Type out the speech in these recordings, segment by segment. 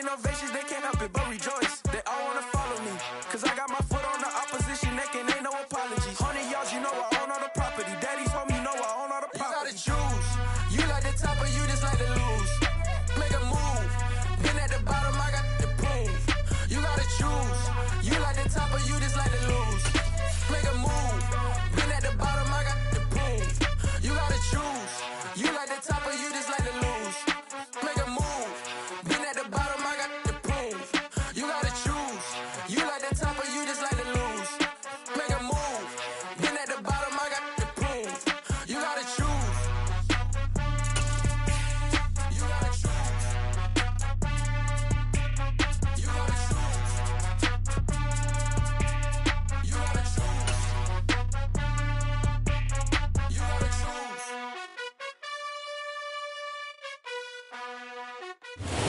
ovations, they can't help it but rejoice. They all wanna follow me, cause I got my foot on the opposition neck and ain't no apologies. 100 yards, you know I own all the property. Daddy's home, you know I own all the property. You gotta choose. You like the top or you just like to lose. Make a move. Been at the bottom, I got to prove. You gotta choose. You like the top or you just like to lose. Make a move. Been at the bottom, I got to prove. You gotta choose. You like the top or you just like to lose. Make a move. Been at the bottom, I got to prove. You gotta choose. You like the top or you just like to lose. Make a move. Been at the bottom, I got to prove. You gotta choose. You gotta choose. You gotta choose. You gotta choose. You gotta choose.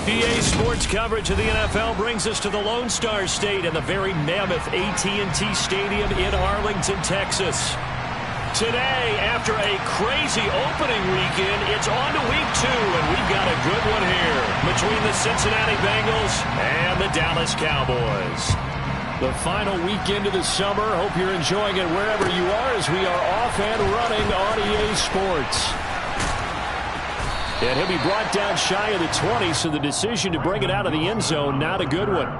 EA Sports coverage of the NFL brings us to the Lone Star State and the very mammoth AT&T Stadium in Arlington, Texas. Today, after a crazy opening weekend, it's on to week 2, and we've got a good one here between the Cincinnati Bengals and the Dallas Cowboys. The final weekend of the summer. Hope you're enjoying it wherever you are as we are off and running on EA Sports. And he'll be brought down shy of the 20, so the decision to bring it out of the end zone, not a good one.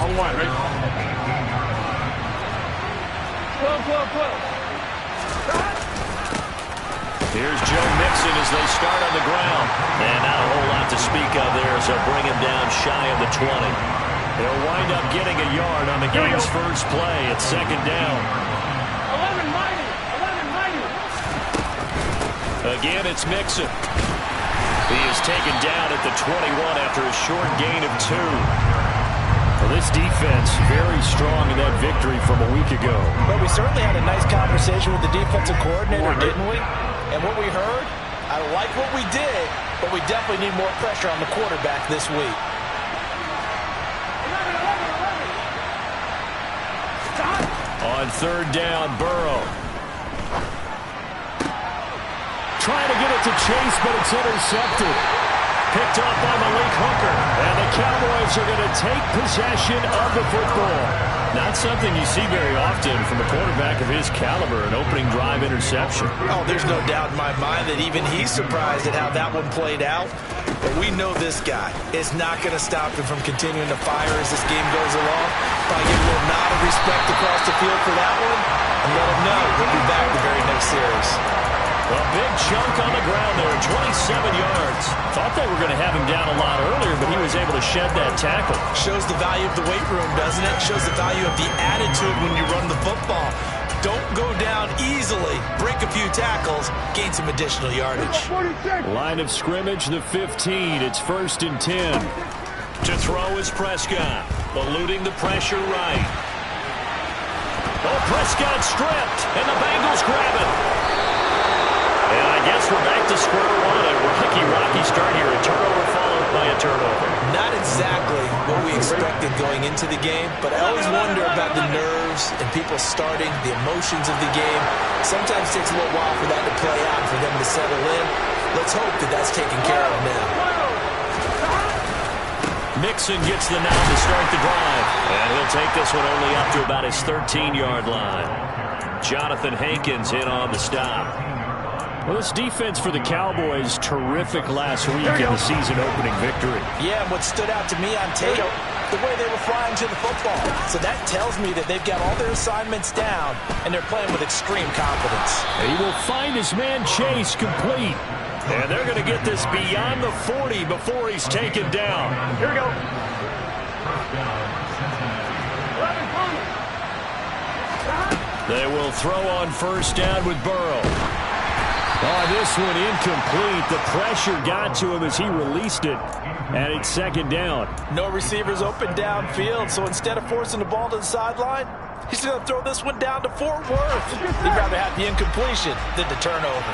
On one, right? 12. Here's Joe Mixon as they start on the ground. And not a whole lot to speak of there, so bring him down shy of the 20. They'll wind up getting a yard on the game's first play. It's second down. 11 mighty. Again, it's Mixon. He is taken down at the 21 after a short gain of 2. Well, this defense very strong in that victory from a week ago. But we certainly had a nice conversation with the defensive coordinator, didn't we? And what we heard, I like what we did, but we definitely need more pressure on the quarterback this week. On third down, Burrow. Trying to get it to Chase, but it's intercepted. Picked off by Malik Hooker. And the Cowboys are going to take possession of the football. Not something you see very often from a quarterback of his caliber, an opening drive interception. Oh, there's no doubt in my mind that even he's surprised at how that one played out. But we know this guy is not going to stop him from continuing to fire as this game goes along. Probably give a little nod of respect across the field for that one. And let him know he'll be back the very next series. A big chunk on the ground there, 27 yards. Thought they were going to have him down a lot earlier, but he was able to shed that tackle. Shows the value of the weight room, doesn't it? Shows the value of the attitude when you run the football. Don't go down easily. Break a few tackles. Gain some additional yardage. Line of scrimmage, the 15. It's 1st and 10. To throw is Prescott. Eluding the pressure right. Oh, Prescott stripped, and the Bengals grab it. And I guess we're back to square one. A rocky start here. A turnover followed by a turnover. Not exactly what we expected going into the game, but I always wonder about the nerves and people starting, the emotions of the game. Sometimes it takes a little while for that to play out, for them to settle in. Let's hope that that's taken care of now. Mixon gets the nod to start the drive. And he'll take this one only up to about his 13-yard line. Jonathan Hankins in on the stop. Well, this defense for the Cowboys, terrific last week in the season-opening victory. Yeah, and what stood out to me on tape, the way they were flying to the football. So that tells me that they've got all their assignments down, and they're playing with extreme confidence. He will find his man Chase complete. And they're going to get this beyond the 40 before he's taken down. Here we go. They will throw on first down with Burrow. Oh, this one incomplete. The pressure got to him as he released it. And it's second down. No receivers open downfield, so instead of forcing the ball to the sideline, he's going to throw this one down to Fort Worth. He'd rather have the incompletion than the turnover.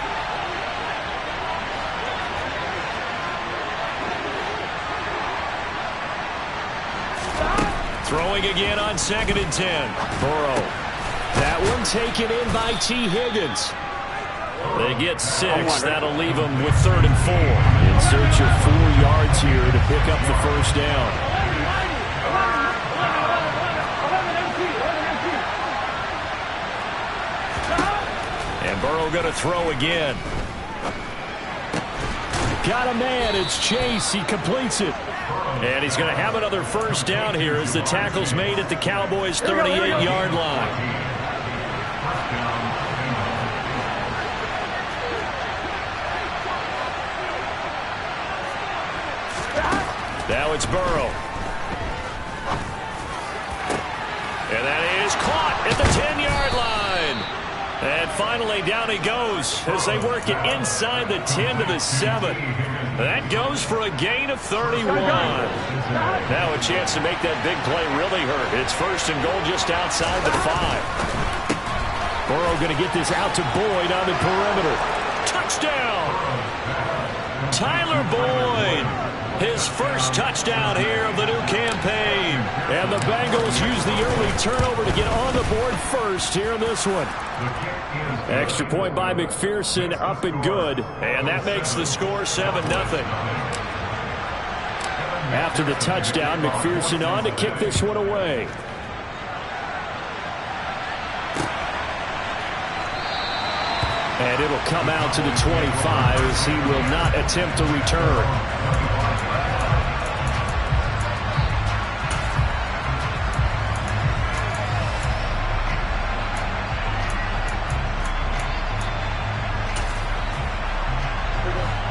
Throwing again on 2nd and 10. Burrow. That one taken in by T. Higgins. They get 6. That'll leave them with 3rd and 4. In search of 4 yards here to pick up the first down. And Burrow going to throw again. Got a man. It's Chase. He completes it. And he's going to have another first down here as the tackle's made at the Cowboys' 38-yard line. Now it's Burrow. And that is caught at the 10-yard line. And finally down he goes as they work it inside the 10 to the 7. That goes for a gain of 31. Now a chance to make that big play really hurt. It's 1st and goal just outside the 5. Burrow going to get this out to Boyd on the perimeter. Touchdown! Tyler Boyd. His first touchdown here of the new campaign. And the Bengals use the early turnover to get on the board first here in this one. Extra point by McPherson, up and good. And that makes the score 7-0. After the touchdown, McPherson on to kick this one away. And it'll come out to the 25 as he will not attempt to return.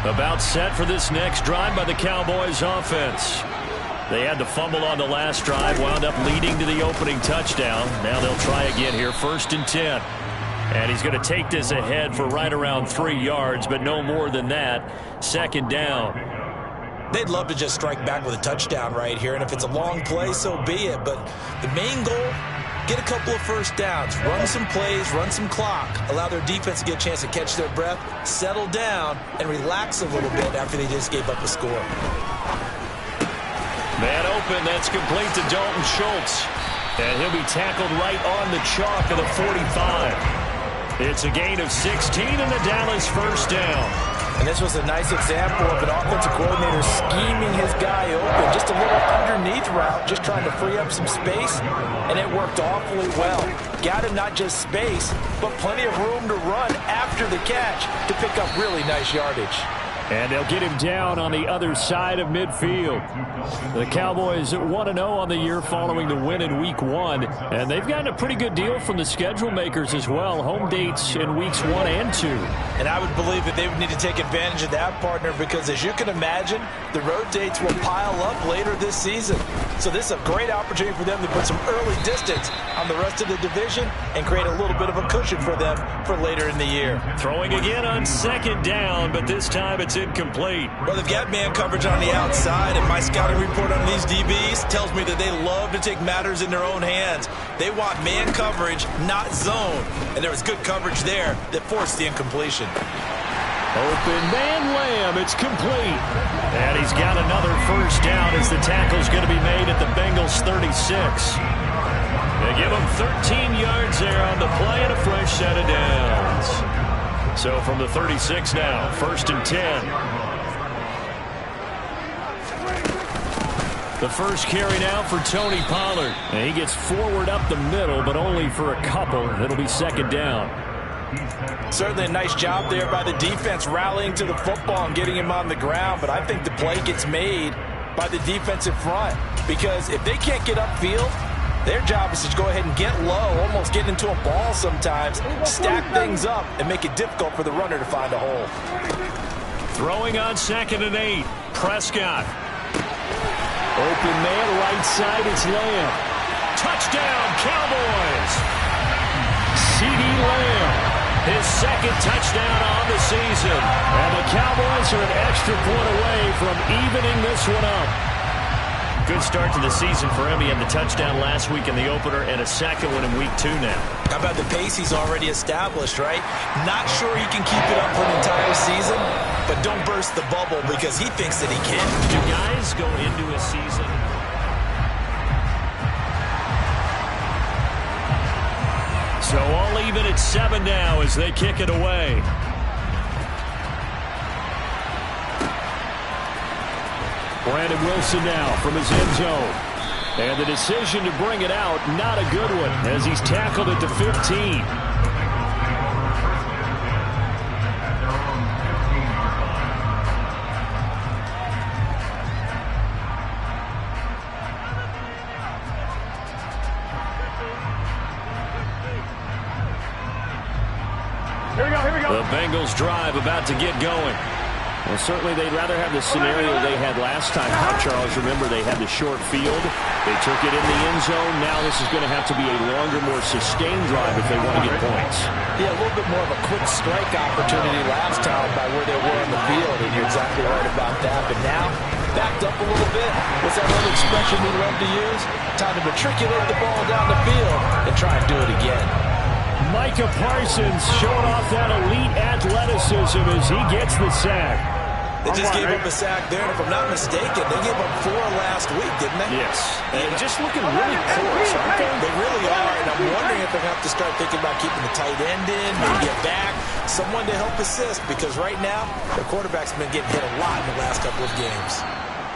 About set for this next drive by the Cowboys offense. They had the fumble on the last drive, wound up leading to the opening touchdown. Now they'll try again here, 1st and 10. And he's going to take this ahead for right around 3 yards, but no more than that. 2nd down. They'd love to just strike back with a touchdown right here, and if it's a long play, so be it. But the main goal, get a couple of first downs, run some plays, run some clock, allow their defense to get a chance to catch their breath, settle down, and relax a little bit after they just gave up a score. Man open, that's complete to Dalton Schultz. And he'll be tackled right on the chalk of the 45. It's a gain of 16 and the Dallas first down. And this was a nice example of an offensive coordinator scheming his guy open. Just a little underneath route, just trying to free up some space, and it worked awfully well. Got him not just space, but plenty of room to run after the catch to pick up really nice yardage. And they'll get him down on the other side of midfield. The Cowboys 1-0 on the year following the win in Week 1. And they've gotten a pretty good deal from the schedule makers as well. Home dates in Weeks 1 and 2. And I would believe that they would need to take advantage of that, partner, because as you can imagine, the road dates will pile up later this season. So this is a great opportunity for them to put some early distance on the rest of the division and create a little bit of a cushion for them for later in the year. Throwing again on 2nd down, but this time it's incomplete. Well, they've got man coverage on the outside, and my scouting report on these DBs tells me that they love to take matters in their own hands. They want man coverage, not zone. And there was good coverage there that forced the incompletion. Open man Lamb, it's complete. And he's got another first down as the tackle's going to be made at the Bengals 36. They give him 13 yards there on the play and a fresh set of downs. So from the 36 now, 1st and 10. The first carry now for Tony Pollard. And he gets forward up the middle, but only for a couple. It'll be 2nd down. Certainly a nice job there by the defense rallying to the football and getting him on the ground, but I think the play gets made by the defensive front because if they can't get upfield, their job is to go ahead and get low, almost get into a ball sometimes, stack things up, and make it difficult for the runner to find a hole. Throwing on 2nd and 8. Prescott. Open man, right side, it's Lamb. Touchdown, Cowboys! CeeDee Lamb. His 2nd touchdown on the season. And the Cowboys are an extra point away from evening this one up. Good start to the season for him. He had the touchdown last week in the opener and a second one in Week 2 now. How about the pace he's already established, right? Not sure he can keep it up for an entire season, but don't burst the bubble because he thinks that he can. Do guys go into a season? So all even at 7 now as they kick it away. Brandon Wilson now from his end zone. And the decision to bring it out, not a good one, as he's tackled at the 15. Here we go. The Bengals drive about to get going. Well, certainly they'd rather have the scenario they had last time out, Charles. Remember, they had the short field. They took it in the end zone. Now this is going to have to be a longer, more sustained drive if they want to get points. Yeah, a little bit more of a quick strike opportunity last time by where they were on the field, and you're exactly right about that. But now, backed up a little bit. What's that old expression we love to use? Time to matriculate the ball down the field and try and do it again. Micah Parsons showing off that elite athleticism as he gets the sack. They just gave up a sack there, and if I'm not mistaken, they gave up 4 last week, didn't they? Yes. And just looking really coarse, aren't they? They really are, and I'm wondering if they're going to have to start thinking about keeping the tight end in, maybe get back, someone to help assist, because right now, their quarterback's been getting hit a lot in the last couple of games.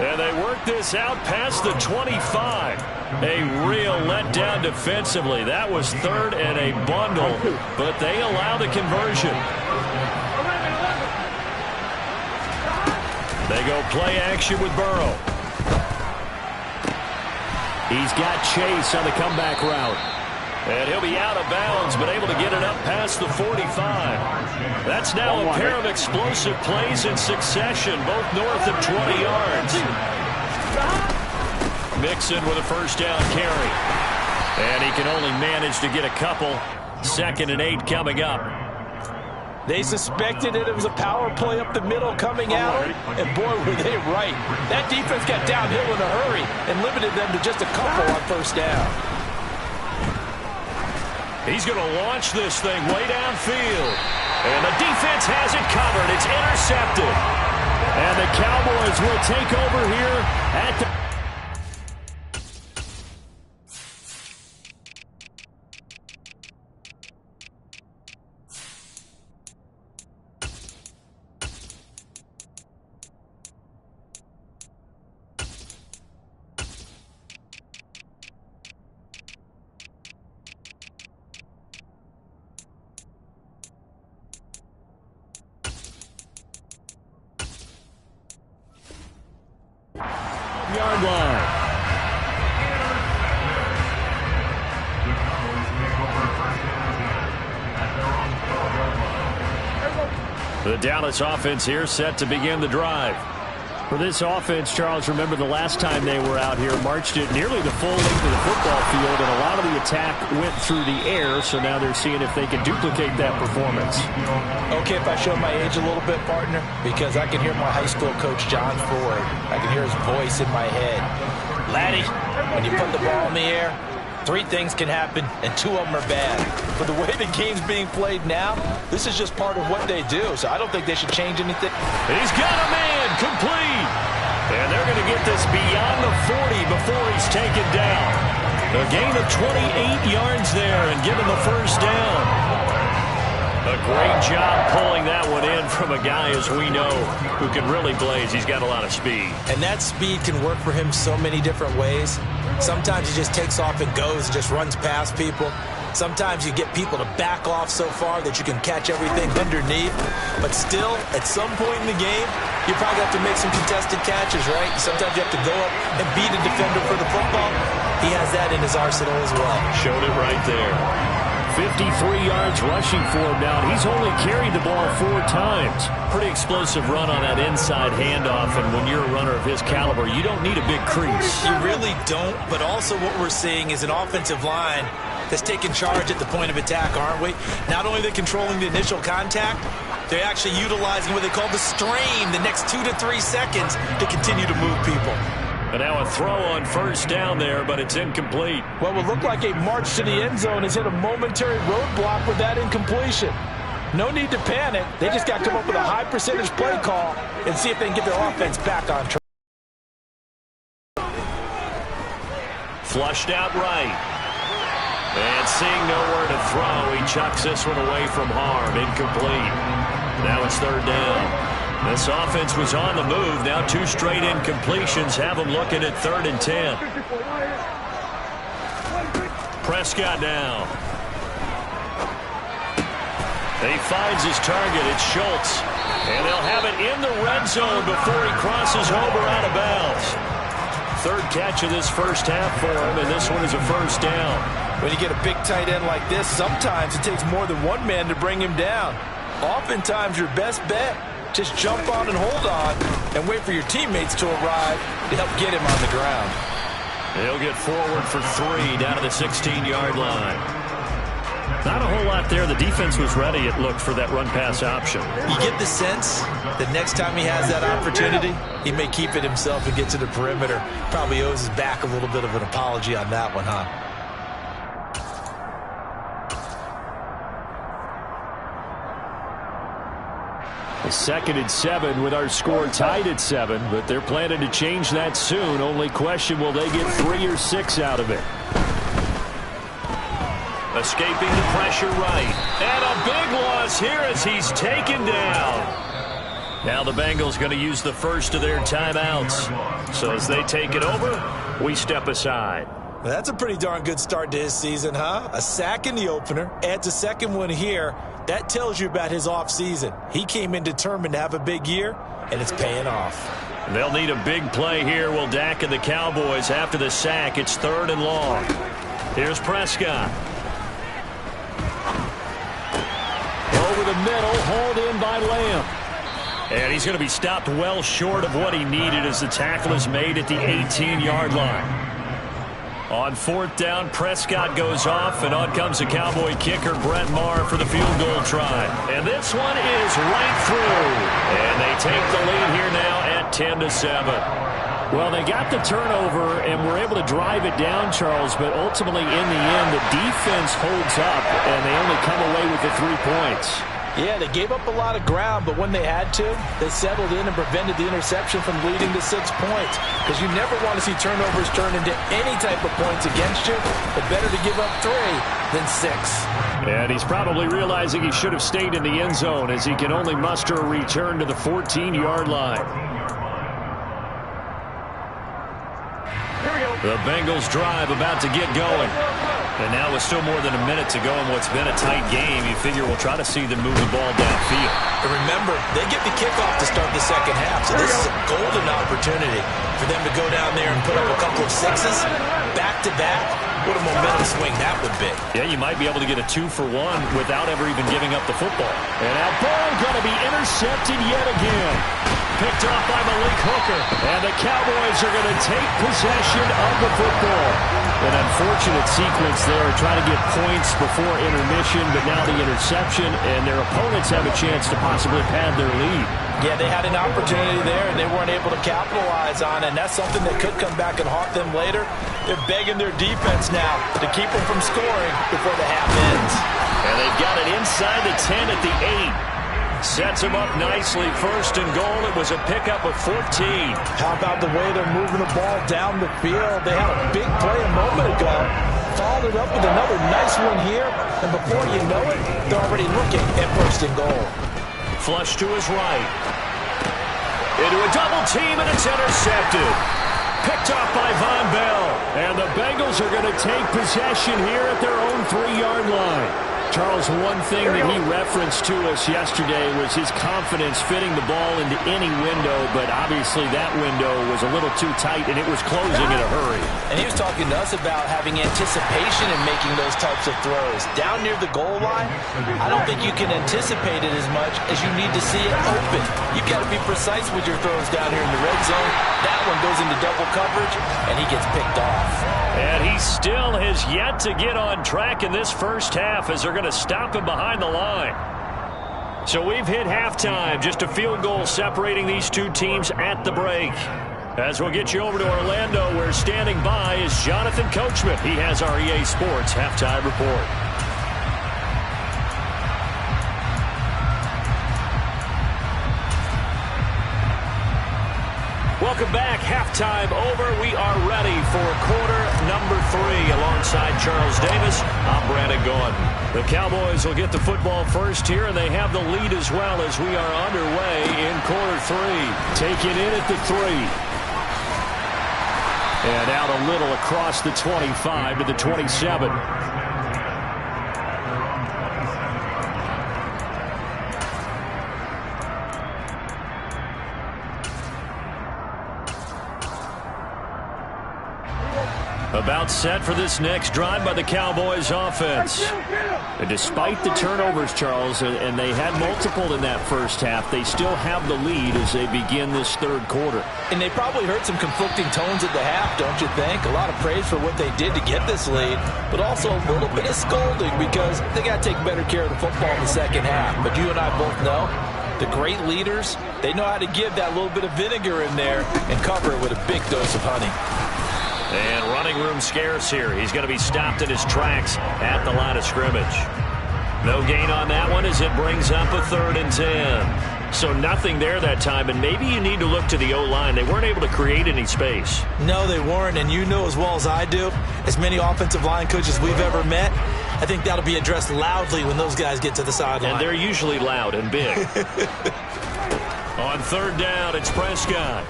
And they work this out past the 25. A real letdown defensively. That was third and a bundle, but they allow the conversion. They go play action with Burrow. He's got Chase on the comeback route. And he'll be out of bounds, but able to get it up past the 45. That's now a pair of explosive plays in succession, both north of 20 yards. Mixon with a first down carry. And he can only manage to get a couple. 2nd and 8 coming up. They suspected it was a power play up the middle coming out, and boy, were they right. That defense got downhill in a hurry and limited them to just a couple on first down. He's going to launch this thing way downfield. And the defense has it covered. It's intercepted. And the Cowboys will take over here at the... yard line. The Dallas offense here set to begin the drive. For this offense, Charles, remember the last time they were out here, marched it nearly the full length of the football field, and a lot of the attack went through the air, so now they're seeing if they can duplicate that performance. Okay, if I show my age a little bit, partner, because I can hear my high school coach, John Ford. I can hear his voice in my head. Laddie, when you put the ball in the air, 3 things can happen, and 2 of them are bad. For the way the game's being played now, this is just part of what they do, so I don't think they should change anything. He's got a man complete. And they're going to get this beyond the 40 before he's taken down. A gain of 28 yards there and given the first down. A great job pulling that one in from a guy, as we know, who can really blaze. He's got a lot of speed. And that speed can work for him so many different ways. Sometimes he just takes off and goes, just runs past people. Sometimes you get people to back off so far that you can catch everything underneath. But still, at some point in the game, you probably have to make some contested catches, right? Sometimes you have to go up and beat a defender for the football. He has that in his arsenal as well. Showed it right there. 53 yards rushing for him now. He's only carried the ball 4 times. Pretty explosive run on that inside handoff, and when you're a runner of his caliber, you don't need a big crease. You really don't, but also what we're seeing is an offensive line that's taking charge at the point of attack, aren't we? Not only are they controlling the initial contact, they're actually utilizing what they call the strain, the next 2 to 3 seconds to continue to move people. And now a throw on first down there, but it's incomplete. What would look like a march to the end zone has hit a momentary roadblock with that incompletion. No need to panic. They just got to come up with a high percentage play call and see if they can get their offense back on track. Flushed out right. And seeing nowhere to throw, he chucks this one away from harm. Incomplete. Now it's 3rd down. This offense was on the move. Now 2 straight incompletions have them looking at 3rd and 10. Prescott now. He finds his target. It's Schultz. And they'll have it in the red zone before he crosses over out of bounds. 3rd catch of this first half for him, and this one is a first down. When you get a big tight end like this, sometimes it takes more than one man to bring him down. Oftentimes, your best bet, just jump on and hold on and wait for your teammates to arrive to help get him on the ground. He'll get forward for 3 down to the 16-yard line. Not a whole lot there. The defense was ready, it looked, for that run-pass option. You get the sense that next time he has that opportunity, he may keep it himself and get to the perimeter. Probably owes his back a little bit of an apology on that one, huh? A 2nd and 7 with our score tied at 7, but they're planning to change that soon. Only question, will they get 3 or 6 out of it? Escaping the pressure right. And a big loss here as he's taken down. Now the Bengals going to use the first of their timeouts. So as they take it over, we step aside. Well, that's a pretty darn good start to his season, huh? A sack in the opener, adds a second one here. That tells you about his offseason. He came in determined to have a big year, and it's paying off. They'll need a big play here, will Dak and the Cowboys. After the sack, it's 3rd and long. Here's Prescott. Over the middle, hauled in by Lamb. And he's going to be stopped well short of what he needed as the tackle is made at the 18-yard line. On 4th down, Prescott goes off, and on comes the Cowboy kicker, Brett Maher, for the field goal try. And this one is right through. And they take the lead here now at 10-7. Well, they got the turnover and were able to drive it down, Charles, but ultimately in the end, the defense holds up, and they only come away with the 3 points. Yeah, they gave up a lot of ground, but when they had to, they settled in and prevented the interception from leading to 6 points. Because you never want to see turnovers turn into any type of points against you, but better to give up 3 than 6. And he's probably realizing he should have stayed in the end zone as he can only muster a return to the 14-yard line. The Bengals drive about to get going. And now with still more than a minute to go in what's been a tight game, you figure we'll try to see them move the ball downfield. And remember, they get the kickoff to start the second half, so this is a golden opportunity for them to go down there and put up a couple of 6s back-to-back. What a momentum swing that would be. Yeah, you might be able to get a 2-for-1 without ever even giving up the football. And that ball going to be intercepted yet again. Picked off by Malik Hooker. And the Cowboys are going to take possession of the football. An unfortunate sequence there, trying to get points before intermission, but now the interception, and their opponents have a chance to possibly pad their lead. Yeah, they had an opportunity there, and they weren't able to capitalize on it, and that's something that could come back and haunt them later. They're begging their defense now to keep them from scoring before the half ends. And they've got it inside the 10 at the 8. Sets him up nicely. 1st and goal. It was a pickup of 14. How about the way they're moving the ball down the field? They had a big play a moment ago. Followed it up with another nice one here. And before you know it, they're already looking at 1st and goal. Flush to his right. Into a double team, and it's intercepted. Picked off by Von Bell. And the Bengals are going to take possession here at their own 3-yard line. Charles, one thing that he referenced to us yesterday was his confidence fitting the ball into any window, but obviously that window was a little too tight, and it was closing in a hurry. And he was talking to us about having anticipation in making those types of throws. Down near the goal line, I don't think you can anticipate it as much as you need to see it open. You've got to be precise with your throws down here in the red zone. That one goes into double coverage, and he gets picked off. And he still has yet to get on track in this first half as they're going to stop him behind the line. So we've hit halftime. Just a field goal separating these two teams at the break. As we'll get you over to Orlando, where standing by is Jonathan Coachman. He has our EA Sports halftime report. Welcome back. Halftime over. We are ready for quarter number 3. Alongside Charles Davis, I'm Brandon Gordon. The Cowboys will get the football first here, and they have the lead as well as we are underway in quarter 3. Taking in at the 3. And out a little across the 25 to the 27. About set for this next drive by the Cowboys offense. And despite the turnovers, Charles, and they had multiple in that first half, they still have the lead as they begin this third quarter. And they probably heard some conflicting tones at the half, don't you think? A lot of praise for what they did to get this lead, but also a little bit of scolding because they got to take better care of the football in the second half. But you and I both know the great leaders, they know how to give that little bit of vinegar in there and cover it with a big dose of honey. And running room scarce here. He's going to be stopped in his tracks at the line of scrimmage. No gain on that one as it brings up a 3rd and 10. So nothing there that time, and maybe you need to look to the O-line. They weren't able to create any space. No, they weren't, and you know as well as I do, as many offensive line coaches we've ever met, I think that'll be addressed loudly when those guys get to the sideline. And they're usually loud and big. On 3rd down, it's Prescott.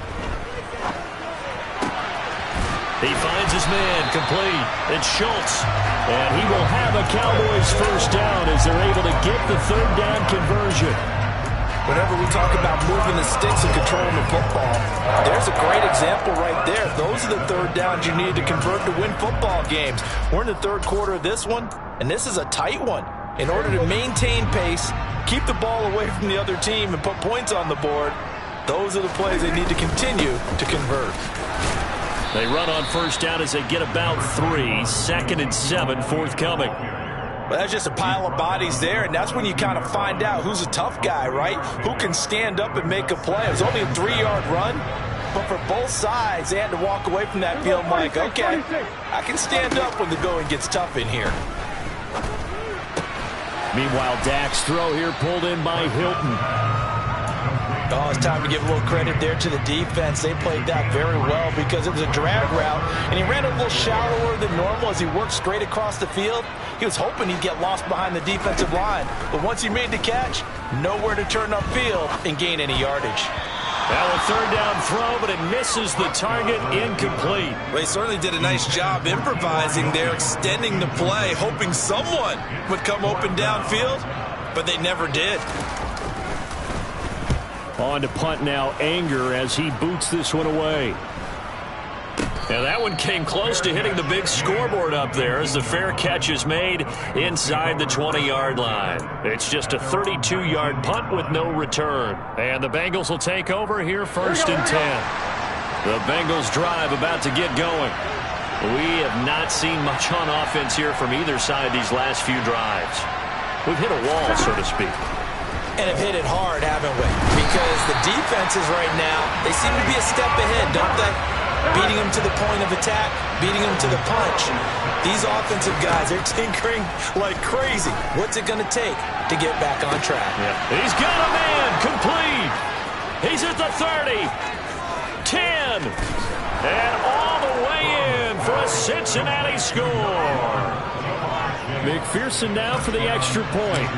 He finds his man complete. It's Schultz. And he will have a Cowboys first down as they're able to get the 3rd down conversion. Whenever we talk about moving the sticks and controlling the football, there's a great example right there. Those are the 3rd downs you need to convert to win football games. We're in the 3rd quarter of this one, and this is a tight one. In order to maintain pace, keep the ball away from the other team, and put points on the board, those are the plays they need to continue to convert. They run on first down as they get about 3. 2nd and 7 forthcoming. Well, that's just a pile of bodies there, and that's when you kind of find out who's a tough guy, right? Who can stand up and make a play. It was only a 3-yard run, but for both sides, they had to walk away from that feeling like, okay, I can stand up when the going gets tough in here. Meanwhile, Dak's throw here pulled in by Hilton. Oh, it's time to give a little credit there to the defense. They played that very well because it was a drag route, and he ran a little shallower than normal as he worked straight across the field. He was hoping he'd get lost behind the defensive line, but once he made the catch, nowhere to turn upfield and gain any yardage. Now a 3rd down throw, but it misses the target, incomplete. Well, he certainly did a nice job improvising there, extending the play, hoping someone would come open downfield, but they never did. On to punt now, Anger as he boots this one away. Now that one came close to hitting the big scoreboard up there as the fair catch is made inside the 20-yard line. It's just a 32-yard punt with no return. And the Bengals will take over here 1st and 10. The Bengals drive about to get going. We have not seen much on offense here from either side these last few drives. We've hit a wall, so to speak. And have hit it hard, haven't we? Because the defenses right now, they seem to be a step ahead, don't they? Beating them to the point of attack, beating them to the punch. These offensive guys, they're tinkering like crazy. What's it going to take to get back on track? Yeah. He's got a man complete. He's at the 30, 10, and all the way in for a Cincinnati score. McPherson now for the extra point.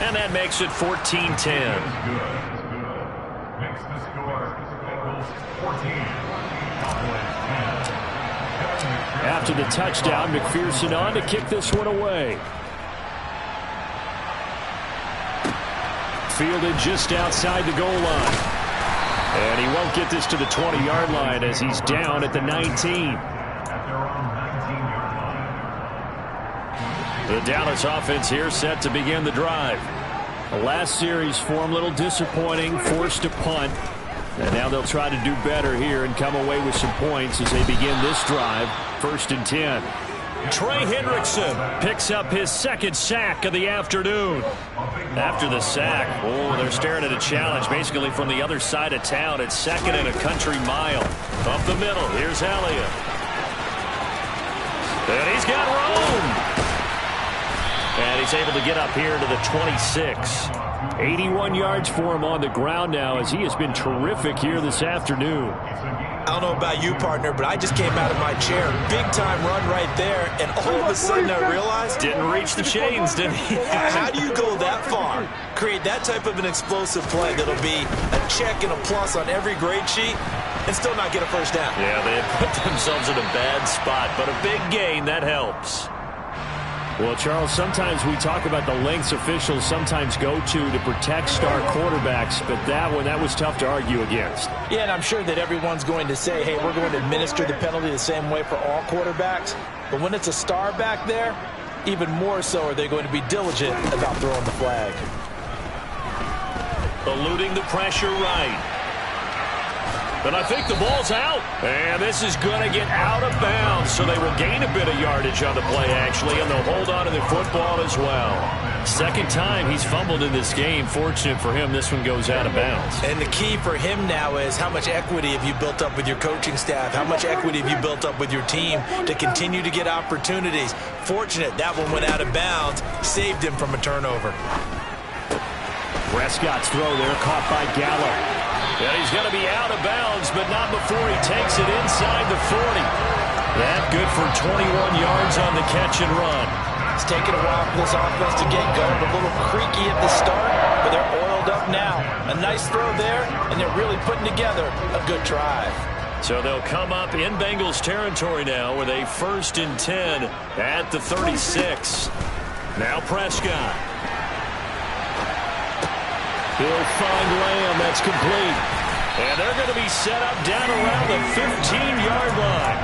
And that makes it 14-10. After the touchdown, McPherson on to kick this one away. Fielded just outside the goal line. And he won't get this to the 20-yard line as he's down at the 19. The Dallas offense here set to begin the drive. The last series for him a little disappointing, forced to punt. And now they'll try to do better here and come away with some points as they begin this drive. 1st and 10. Trey Hendrickson picks up his 2nd sack of the afternoon. After the sack, they're staring at a challenge basically from the other side of town. It's 2nd and a country mile. Up the middle, here's Elliott. And he's got room. And he's able to get up here to the 26. 81 yards for him on the ground now, as he has been terrific here this afternoon. I don't know about you, partner, but I just came out of my chair. Big-time run right there, and all of a sudden I realized... Didn't reach the chains, did he? How do you go that far? Create that type of an explosive play that'll be a check and a plus on every grade sheet and still not get a first down. Yeah, they had put themselves in a bad spot, but a big gain, that helps. Well, Charles, sometimes we talk about the lengths officials sometimes go to protect star quarterbacks, but that was tough to argue against. Yeah, and I'm sure that everyone's going to say, hey, we're going to administer the penalty the same way for all quarterbacks. But when it's a star back there, even more so are they going to be diligent about throwing the flag. Eluding the pressure right. But I think the ball's out. And this is going to get out of bounds, so they will gain a bit of yardage on the play, actually, and they'll hold on to the football as well. Second time he's fumbled in this game. Fortunate for him, this one goes out of bounds. And the key for him now is how much equity have you built up with your coaching staff? How much equity have you built up with your team to continue to get opportunities? Fortunate that one went out of bounds, saved him from a turnover. Prescott's throw there, caught by Gallup. Yeah, he's going to be out of bounds, but not before he takes it inside the 40. That good for 21 yards on the catch and run. It's taken a while for this offense to get going. A little creaky at the start, but they're oiled up now. A nice throw there, and they're really putting together a good drive. So they'll come up in Bengals territory now with a 1st and 10 at the 36. Now Prescott. He'll find Lamb. That's complete. And they're going to be set up down around the 15-yard line.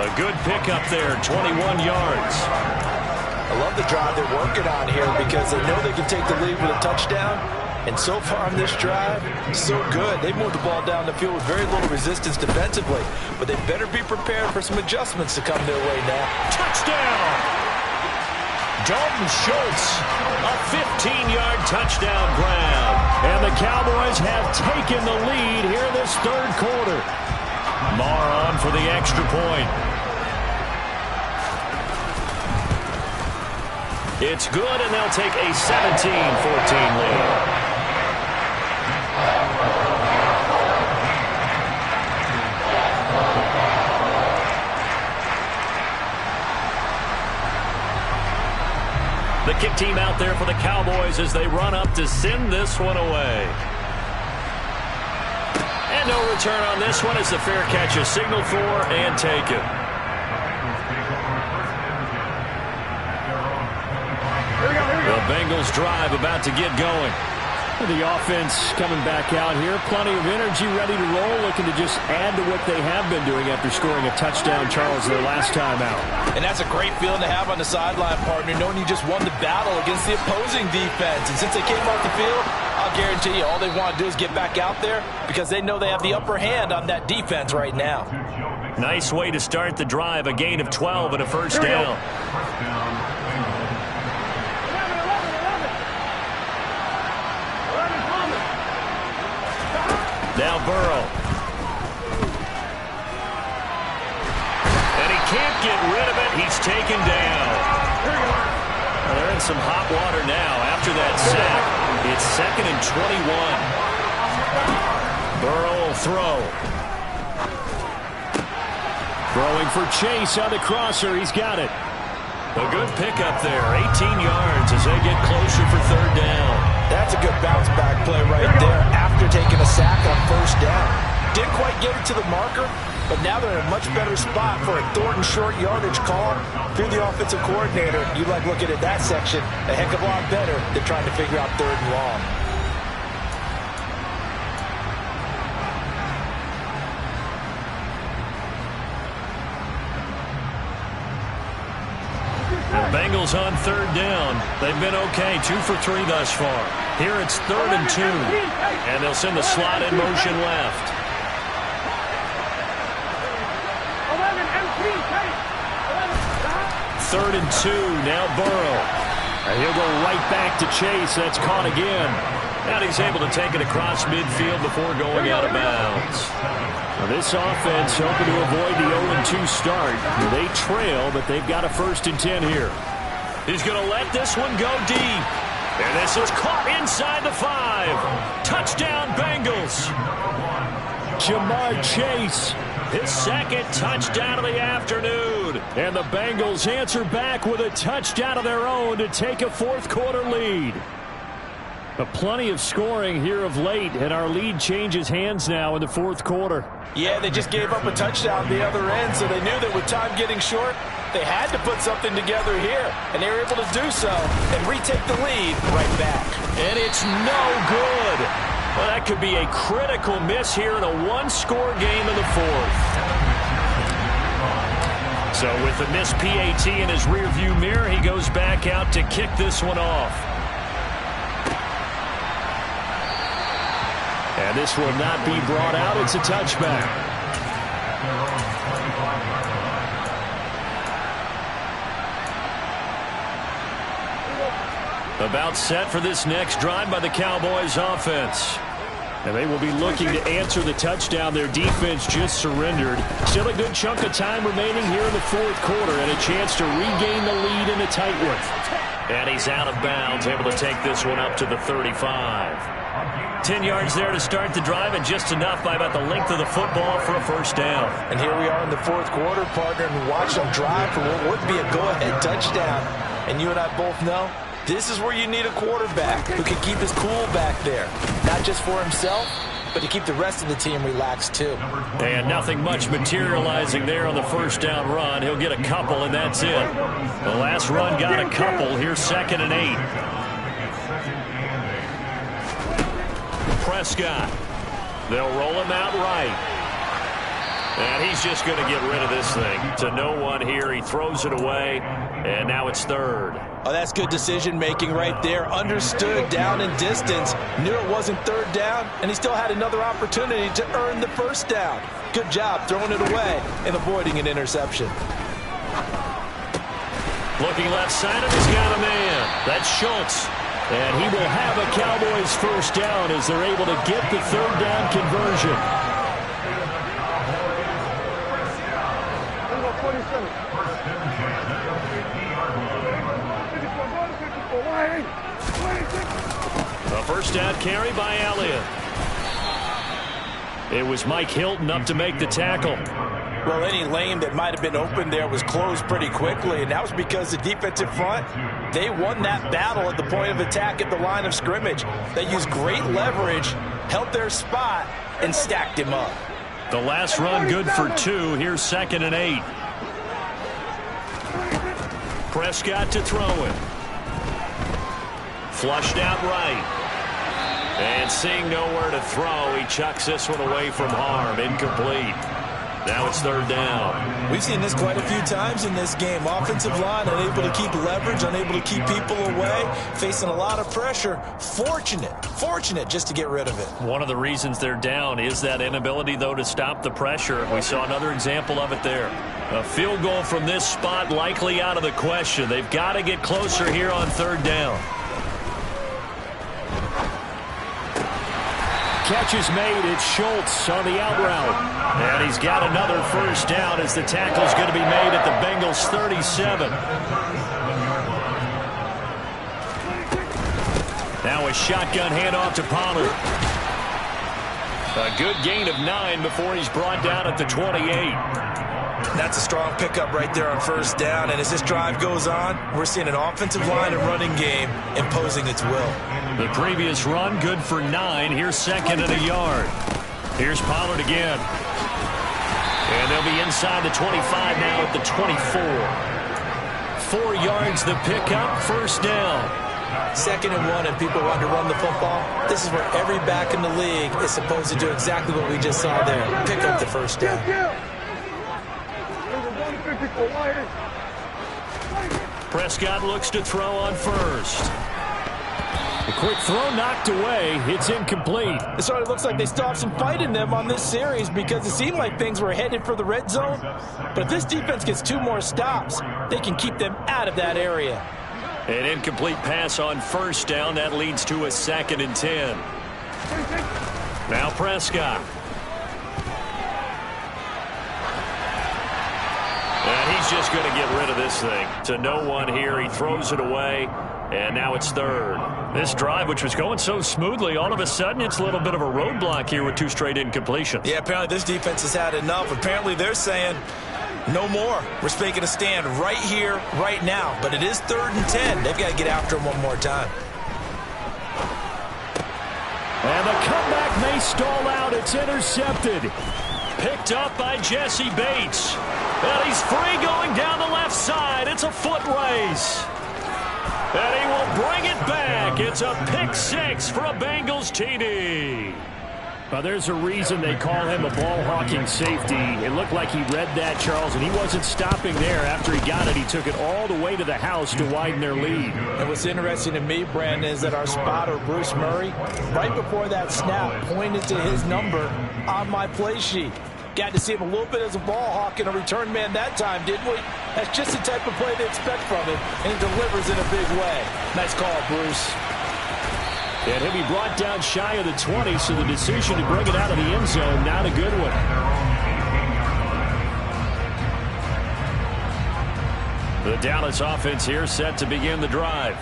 A good pickup there, 21 yards. I love the drive they're working on here because they know they can take the lead with a touchdown. And so far on this drive, so good. They've moved the ball down the field with very little resistance defensively. But they better be prepared for some adjustments to come their way now. Touchdown! Dalton Schultz, a 15-yard touchdown grab. And the Cowboys have taken the lead here this third quarter. Marr on for the extra point. It's good, and they'll take a 17-14 lead. The kick team out there for the Cowboys as they run up to send this one away. And no return on this one as the fair catch is signaled for and taken. The Bengals drive about to get going. The offense coming back out here. Plenty of energy, ready to roll, looking to just add to what they have been doing after scoring a touchdown, Charles, their last time out. And that's a great feeling to have on the sideline, partner, knowing you just won the battle against the opposing defense. And since they came off the field, I'll guarantee you all they want to do is get back out there because they know they have the upper hand on that defense right now. Nice way to start the drive, a gain of 12 and a first down. Now Burrow. And he can't get rid of it. He's taken down. Well, they're in some hot water now after that sack. It's 2nd and 21. Burrow will throw. Throwing for Chase on the crosser. He's got it. A good pickup there. 18 yards as they get closer for third down. That's a good bounce back play right there after taking a sack on first down. Didn't quite get it to the marker, but now they're in a much better spot for a Thornton short yardage call through the offensive coordinator. You like looking at that section a heck of a lot better than trying to figure out third and long. Bengals on third down. They've been okay, 2 for 3 thus far. Here it's 3rd and 2, and they'll send the slot in motion left. 3rd and 2, now Burrow. And he'll go right back to Chase. That's caught again. And he's able to take it across midfield before going out of bounds. Now this offense hoping to avoid the 0-2 start. They trail, but they've got a 1st and 10 here. He's going to let this one go deep. And this is caught inside the 5. Touchdown, Bengals. Jamar Chase, his second touchdown of the afternoon. And the Bengals answer back with a touchdown of their own to take a fourth-quarter lead. But plenty of scoring here of late, and our lead changes hands now in the fourth quarter. Yeah, they just gave up a touchdown the other end, so they knew that with time getting short, they had to put something together here, and they were able to do so and retake the lead right back. And it's no good. Well, that could be a critical miss here in a one-score game in the fourth. So with the missed PAT in his rearview mirror, he goes back out to kick this one off. And this will not be brought out. It's a touchback. About set for this next drive by the Cowboys offense. And they will be looking to answer the touchdown their defense just surrendered. Still a good chunk of time remaining here in the fourth quarter and a chance to regain the lead in a tight one. And he's out of bounds, able to take this one up to the 35. 10 yards there to start the drive, and just enough by about the length of the football for a first down. And here we are in the fourth quarter, partner, and watch them drive for what would be a go-ahead touchdown. And you and I both know this is where you need a quarterback who can keep his cool back there. Not just for himself, but to keep the rest of the team relaxed too. And nothing much materializing there on the first down run. He'll get a couple, and that's it. The last run got a couple. Here's 2nd and 8. Prescott. They'll roll him out right. And he's just going to get rid of this thing. To no one here. He throws it away, and now it's 3rd. Oh, that's good decision-making right there. Understood down in distance. Knew it wasn't 3rd down, and he still had another opportunity to earn the first down. Good job throwing it away and avoiding an interception. Looking left side of, he's got a man. That's Schultz. And he will have a Cowboys first down as they're able to get the 3rd down conversion. A first down carry by Elliott. It was Mike Hilton up to make the tackle. Well, any lane that might have been open there was closed pretty quickly, and that was because the defensive front, they won that battle at the point of attack at the line of scrimmage. They used great leverage, held their spot, and stacked him up. The last run good for 2. Here's 2nd and 8. Prescott to throw it. Flushed out right. And seeing nowhere to throw, he chucks this one away from harm. Incomplete. Now it's 3rd down. We've seen this quite a few times in this game. Offensive line unable to keep leverage, unable to keep people away, facing a lot of pressure. Fortunate just to get rid of it. One of the reasons they're down is that inability, though, to stop the pressure. We saw another example of it there. A field goal from this spot likely out of the question. They've got to get closer here on 3rd down. Catch is made. It's Schultz on the out route. And he's got another first down as the tackle's going to be made at the Bengals 37. Now a shotgun handoff to Pollard. A good gain of 9 before he's brought down at the 28. That's a strong pickup right there on first down. And as this drive goes on, we're seeing an offensive line and running game imposing its will. The previous run good for 9. Here's 2nd and a yard. Here's Pollard again. And they'll be inside the 25 now at the 24. 4 yards the pickup, first down. 2nd and 1 and people want to run the football. This is where every back in the league is supposed to do exactly what we just saw there. Pick up the first down. Prescott looks to throw on first. A quick throw knocked away. It's incomplete. It sort of looks like they still have some fight in them on this series because it seemed like things were headed for the red zone. But if this defense gets 2 more stops, they can keep them out of that area. An incomplete pass on first down. That leads to a 2nd and 10. Now Prescott. And he's just going to get rid of this thing. To no one here. He throws it away. And now it's third. This drive, which was going so smoothly, all of a sudden it's a little bit of a roadblock here with 2 straight incompletions. Yeah, apparently this defense has had enough. Apparently they're saying no more. We're making a stand right here, right now. But it is 3rd and 10. They've got to get after him one more time. And the comeback may stall out. It's intercepted. Picked up by Jesse Bates. And he's free going down the left side. It's a foot race. And he will bring it back. It's a pick 6 for a Bengals TD. Well, there's a reason they call him a ball-hawking safety. It looked like he read that, Charles, and he wasn't stopping there. After he got it, he took it all the way to the house to widen their lead. And what's interesting to me, Brandon, is that our spotter, Bruce Murray, right before that snap, pointed to his number on my play sheet. Got to see him a little bit as a ball hawk and a return man that time, didn't we? That's just the type of play they expect from him, and he delivers in a big way. Nice call, Bruce. And he'll be brought down shy of the 20, so the decision to bring it out of the end zone, not a good one. The Dallas offense here set to begin the drive.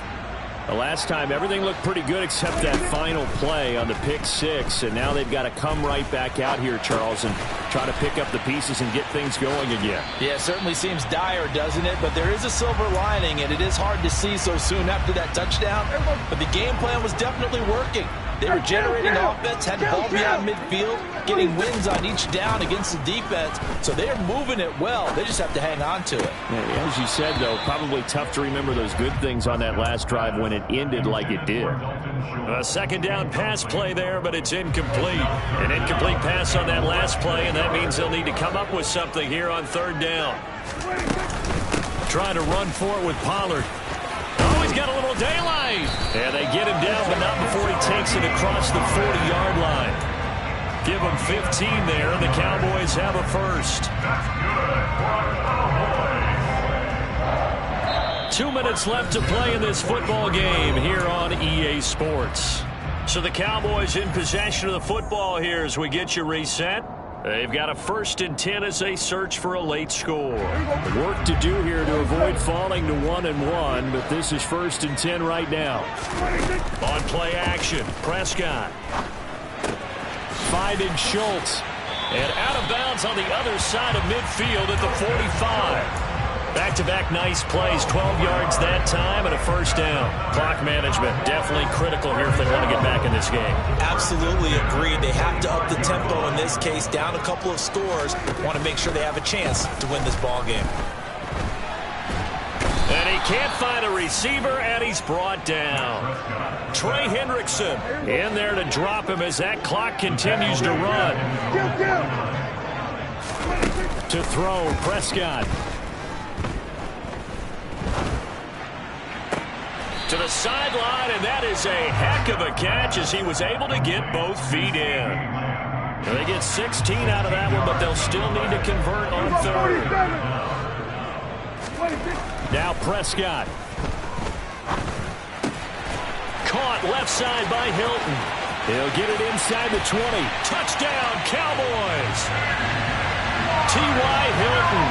The last time, everything looked pretty good except that final play on the pick 6, and now they've got to come right back out here, Charles, and try to pick up the pieces and get things going again. Yeah, it certainly seems dire, doesn't it? But there is a silver lining, and it is hard to see so soon after that touchdown. But the game plan was definitely working. They were generating offense, had the ball beyond midfield, getting wins on each down against the defense. So they're moving it well. They just have to hang on to it. Yeah, as you said, though, probably tough to remember those good things on that last drive when it ended like it did. A second down pass play there, but it's incomplete. An incomplete pass on that last play, and that means they'll need to come up with something here on 3rd down. Trying to run for it with Pollard. Oh, he's got a little daylight. And they get him down, but not before he takes it across the 40-yard line. Give him 15 there, and the Cowboys have a first. 2 minutes left to play in this football game here on EA Sports. So the Cowboys in possession of the football here as we get you reset. They've got a 1st and 10 as they search for a late score. Work to do here to avoid falling to 1-1, but this is 1st and 10 right now. On play action, Prescott. Finding Schultz. And out of bounds on the other side of midfield at the 45. Back-to-back nice plays, 12 yards that time and a first down. Clock management definitely critical here if they want to get back in this game. Absolutely agreed. They have to up the tempo in this case, down a couple of scores. Want to make sure they have a chance to win this ball game. And he can't find a receiver, and he's brought down. Trey Hendrickson in there to drop him as that clock continues to run. To throw, Prescott. To the sideline, and that is a heck of a catch as he was able to get both feet in. They get 16 out of that one, but they'll still need to convert on 3rd. Now Prescott. Caught left side by Hilton. He'll get it inside the 20. Touchdown, Cowboys. T.Y. Hilton,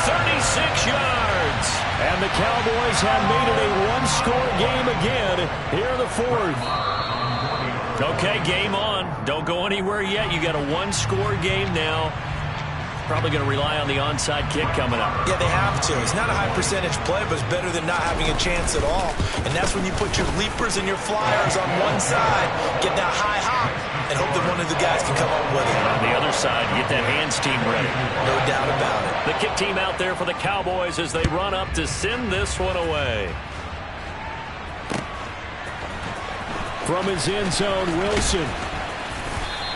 36 yards. And the Cowboys have made it a one-score game again here in the 4th. Okay, game on. Don't go anywhere yet. You got a one-score game now. Probably going to rely on the onside kick coming up. Yeah, they have to. It's not a high-percentage play, but it's better than not having a chance at all. And that's when you put your leapers and your flyers on one side, get that high hop, and hope that one of the guys can come up with it. And on the other side, get that hands team ready. No doubt about it. The kick team out there for the Cowboys as they run up to send this one away. From his end zone, Wilson.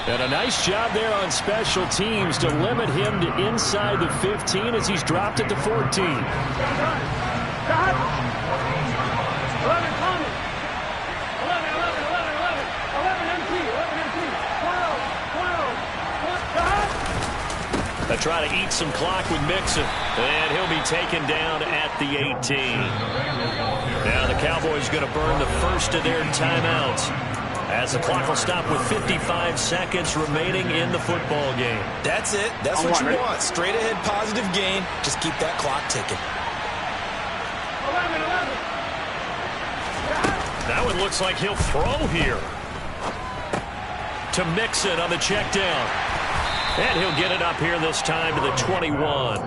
And a nice job there on special teams to limit him to inside the 15 as he's dropped it to 14. 11 They try to eat some clock with Mixon, and he'll be taken down at the 18. Now the Cowboys going to burn the first of their timeouts, as the clock will stop with 55 seconds remaining in the football game. That's it. That's what you want. Straight ahead positive gain. Just keep that clock ticking. That one looks like he'll throw here. To Mixon on the check down. And he'll get it up here this time to the 21.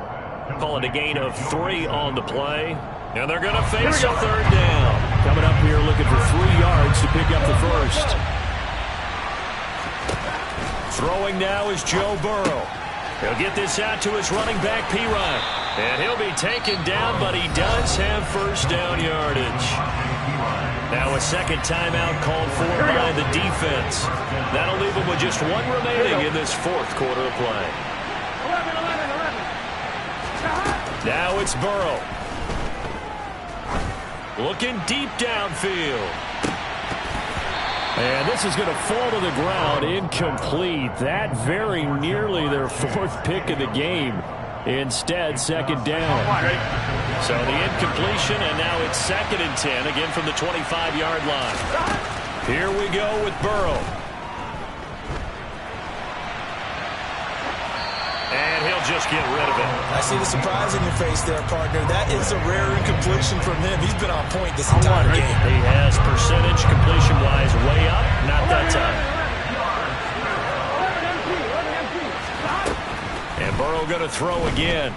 Call it a gain of 3 on the play. And they're going to face a third down. Coming up here looking for 3 yards to pick up the first. Throwing now is Joe Burrow. He'll get this out to his running back, P-Ryan. And he'll be taken down, but he does have first down yardage. Now a second timeout called for by the defense. That'll leave him with just 1 remaining in this fourth quarter of play. 11. Now it's Burrow. Looking deep downfield. And this is going to fall to the ground, incomplete. That very nearly their 4th pick of the game. Instead, second down. So the incompletion, and now it's 2nd and 10, again from the 25-yard line. Here we go with Burrow. And he'll just get rid of it. I see the surprise in your face there, partner. That is a rare incompletion from him. He's been on point this entire game. He has percentage completion-wise way up. Not that time. And Burrow going to throw again.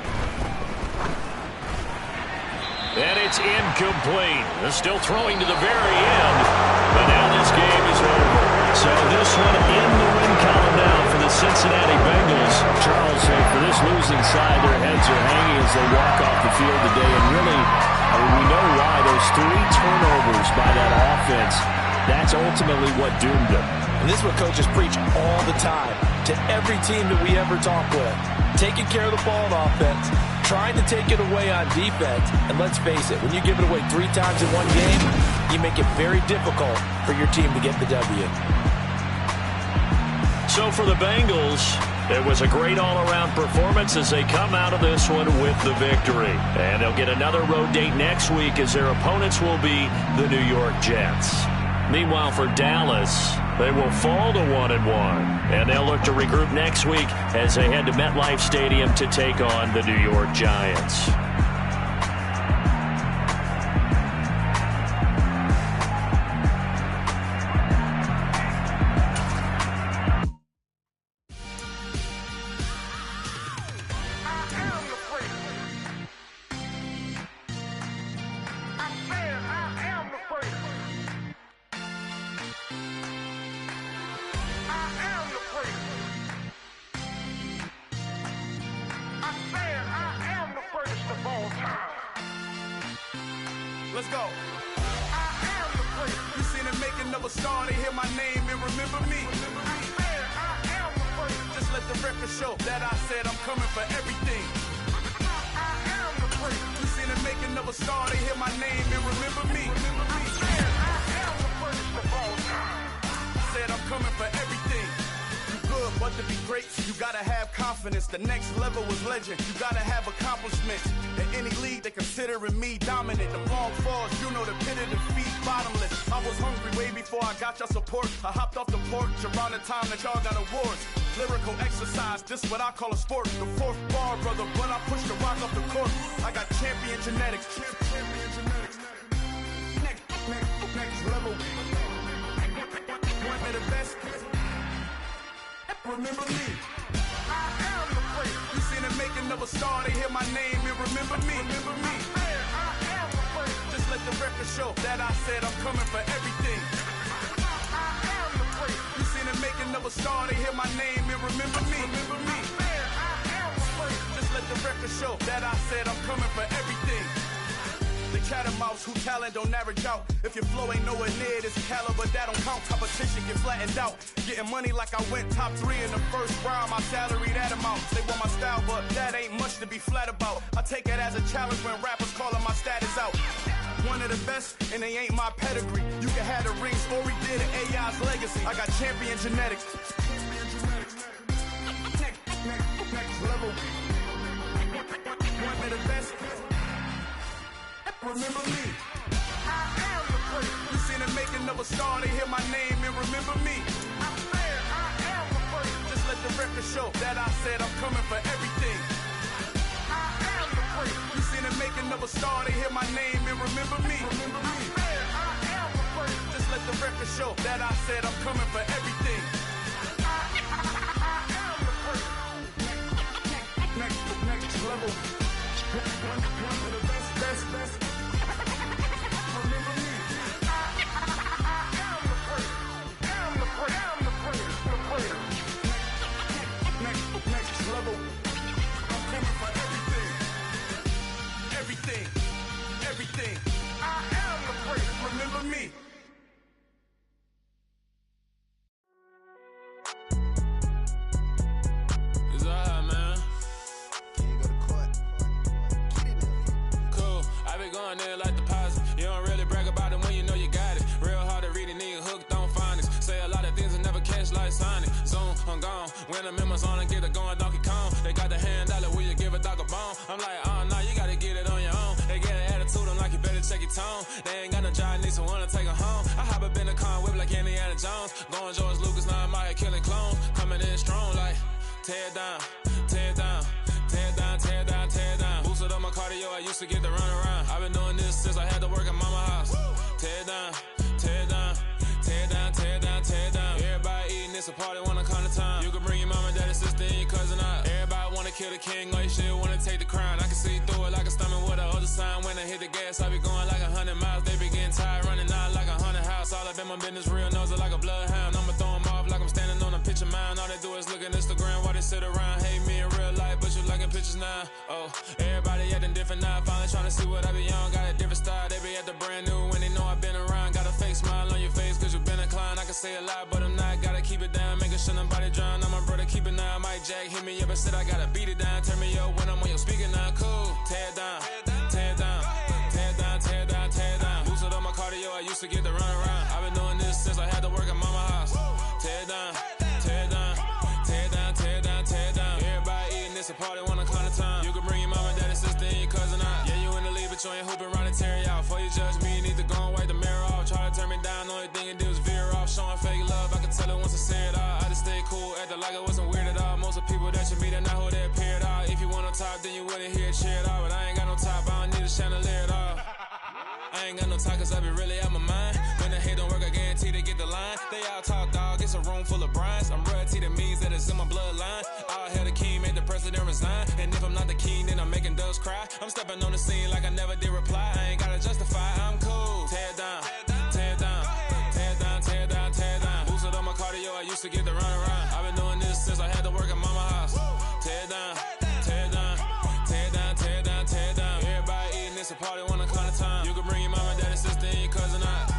And it's incomplete. They're still throwing to the very end. But now this game is over. So this one in the win column now for the Cincinnati Bengals. Charles, for this losing side, their heads are hanging as they walk off the field today. And really, we know why. Those 3 turnovers by that offense, that's ultimately what doomed them. And this is what coaches preach all the time to every team that we ever talk with. Taking care of the ball on offense, trying to take it away on defense. And let's face it, when you give it away 3 times in one game, you make it very difficult for your team to get the W. So for the Bengals, it was a great all-around performance as they come out of this one with the victory. And they'll get another road date next week as their opponents will be the New York Jets. Meanwhile, for Dallas, they will fall to 1-1. And they'll look to regroup next week as they head to MetLife Stadium to take on the New York Giants. Let's go. I am the great. You seen it making of a star. They hear my name and remember me. I am the great. Just let the record show that I said I'm coming for everything. I am the great. You seen it making of a star. They hear my name and remember me. I am the greatest of all time. Said I'm coming for everything. Good, but to be great, you gotta have confidence. The next level was legend. You gotta have accomplishments. In any league, they considering me dominant. The long falls, you know the pit of defeat, bottomless. I was hungry way before I got your support. I hopped off the porch around the time that y'all got awards. Lyrical exercise, this what I call a sport. The 4th bar, brother, when I push the rock off the court. I got champion genetics. Next level. One of the best. Remember me. I am the great. You seen it making of a star. They hear my name and remember me. Remember me. I am the great. Just let the record show that I said I'm coming for everything. I am the great. You seen it making of a star. They hear my name and remember me. Remember me. I am the great. Just let the record show that I said I'm coming for everything. The catamouse who talent don't average out. If your flow ain't nowhere near this caliber, that don't count. Competition get flattened out. Getting money like I went top 3 in the first round. My salary that amount. They want my style, but that ain't much to be flat about. I take it as a challenge when rappers calling my status out. One of the best, and they ain't my pedigree. You can have the rings, or we did it, AI's legacy. I got champion genetics. Next level. One of the best. Remember me. I am the great. You seen it making of a star. They hear my name and remember me. I am the great. Just let the record show that I said I'm coming for everything. I am the great. You seen it making of a star. They hear my name and remember me. Remember me. I am the great. let the record show that I said I'm coming for everything. Next level. One of the best. Remember me. I'm the prayer. Next level. I'm coming for everything. I am the prayer. Remember me. It's alright, man. Can you go to court? Get it up. Cool. I be going there like deposit. You don't really brag about it when you know you got it. Real hard to read a nigga hooked on phonics. Say a lot of things and never catch like Sonic. Zoom, I'm gone. When the memos on and get it going Donkey Kong. They got the hand dollar, will you give a dog a bone? I'm like, oh no, you gotta get it on your own. They get an attitude, I'm like, you better check your tone. They ain't got no job, need someone to take her home. I hop up in the car, whip like Indiana Jones. Going George Lucas, now I'm out here killing clones. Coming in strong like, tear down, tear down. Tear down, tear down, tear down. Boosted up my cardio, I used to get to run around. I've been doing this since I had to work at mama house. Tear down, tear down, tear down, tear down, tear down. Everybody eating, it's a party, wanna come to time. You can bring your mama, daddy, sister, and your cousin out. Everybody wanna kill the king, or you shit wanna take the crown. I can see through it like a stomach with a other sign. When I hit the gas, I be going like 100 miles. They be getting tired, running out like 100 house. All up in my business, real nose like a bloodhound. I'ma throw them off like I'm standing on a picture mound. All they do is look at Instagram while they sit around. Hate me in real life, but you liking pictures now. Oh, everybody acting different now. Finally trying to see what I be on. Got a different style, they be at the brand new when they know I've been around. Got a fake smile on your face cause you been inclined. I can say a lot, but I'm not. Gotta keep it down, making sure nobody drown. I'm my brother, keep it now. Mike Jack hit me up and said I gotta beat it down. Turn me up when I'm on your speaker now. Cool, tear down, tear down, tear down, tear down, tear down. Boosted up my cardio, I used to get to run around. I've been doing this since I had to work at mama house. Tear down, tear down, tear down, tear down, tear down. Everybody eating, it's a party, wanna climb the time. You can bring your mama, daddy, sister, and your cousin out. Yeah, you in the lead, but you ain't hooping around and tear out. Before you judge me, you need to go and wipe the mirror off. Try to turn me down, only thing you do is veer off. Showing fake love, I can tell it once I say it all. I just stay cool, acting like it wasn't weird at all. Most of the people that you meet are not who they appear at all. If you want on top, then you wouldn't hear it cheer at all. But I ain't got no top, I don't need a chandelier at all. I ain't got no talk cause I be really out my mind. When the hate don't work, I guarantee they get the line. They all talk dog, it's a room full of brinds. I'm royalty, that means that it's in my bloodline. All hail the king, made the president resign. And if I'm not the king, then I'm making doves cry. I'm stepping on the scene like I never did reply. I ain't gotta justify, I'm cool. Tear down, tear down, tear down, tear down, tear down. Boosted up my cardio, I used to get to run around. I've been doing this since I had to work at mama house. Tear down, tear down, tear down, tear down, tear down. Everybody eating, it's a party, wanna climb the time. You can bring your mama, daddy, sister, and your cousin out.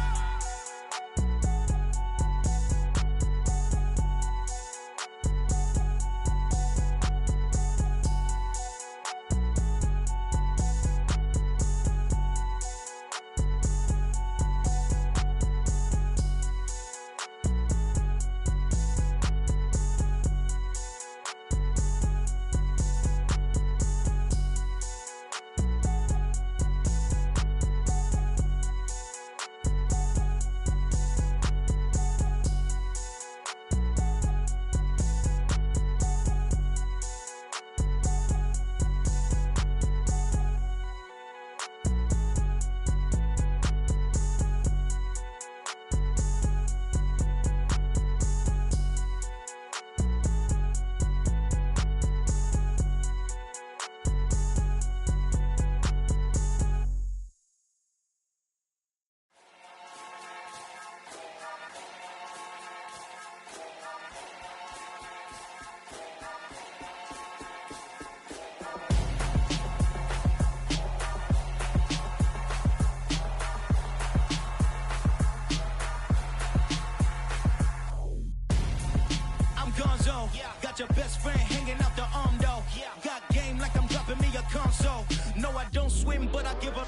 Got your best friend hanging out the arm though. Got game like I'm dropping me a console. No, I don't swim, but I give a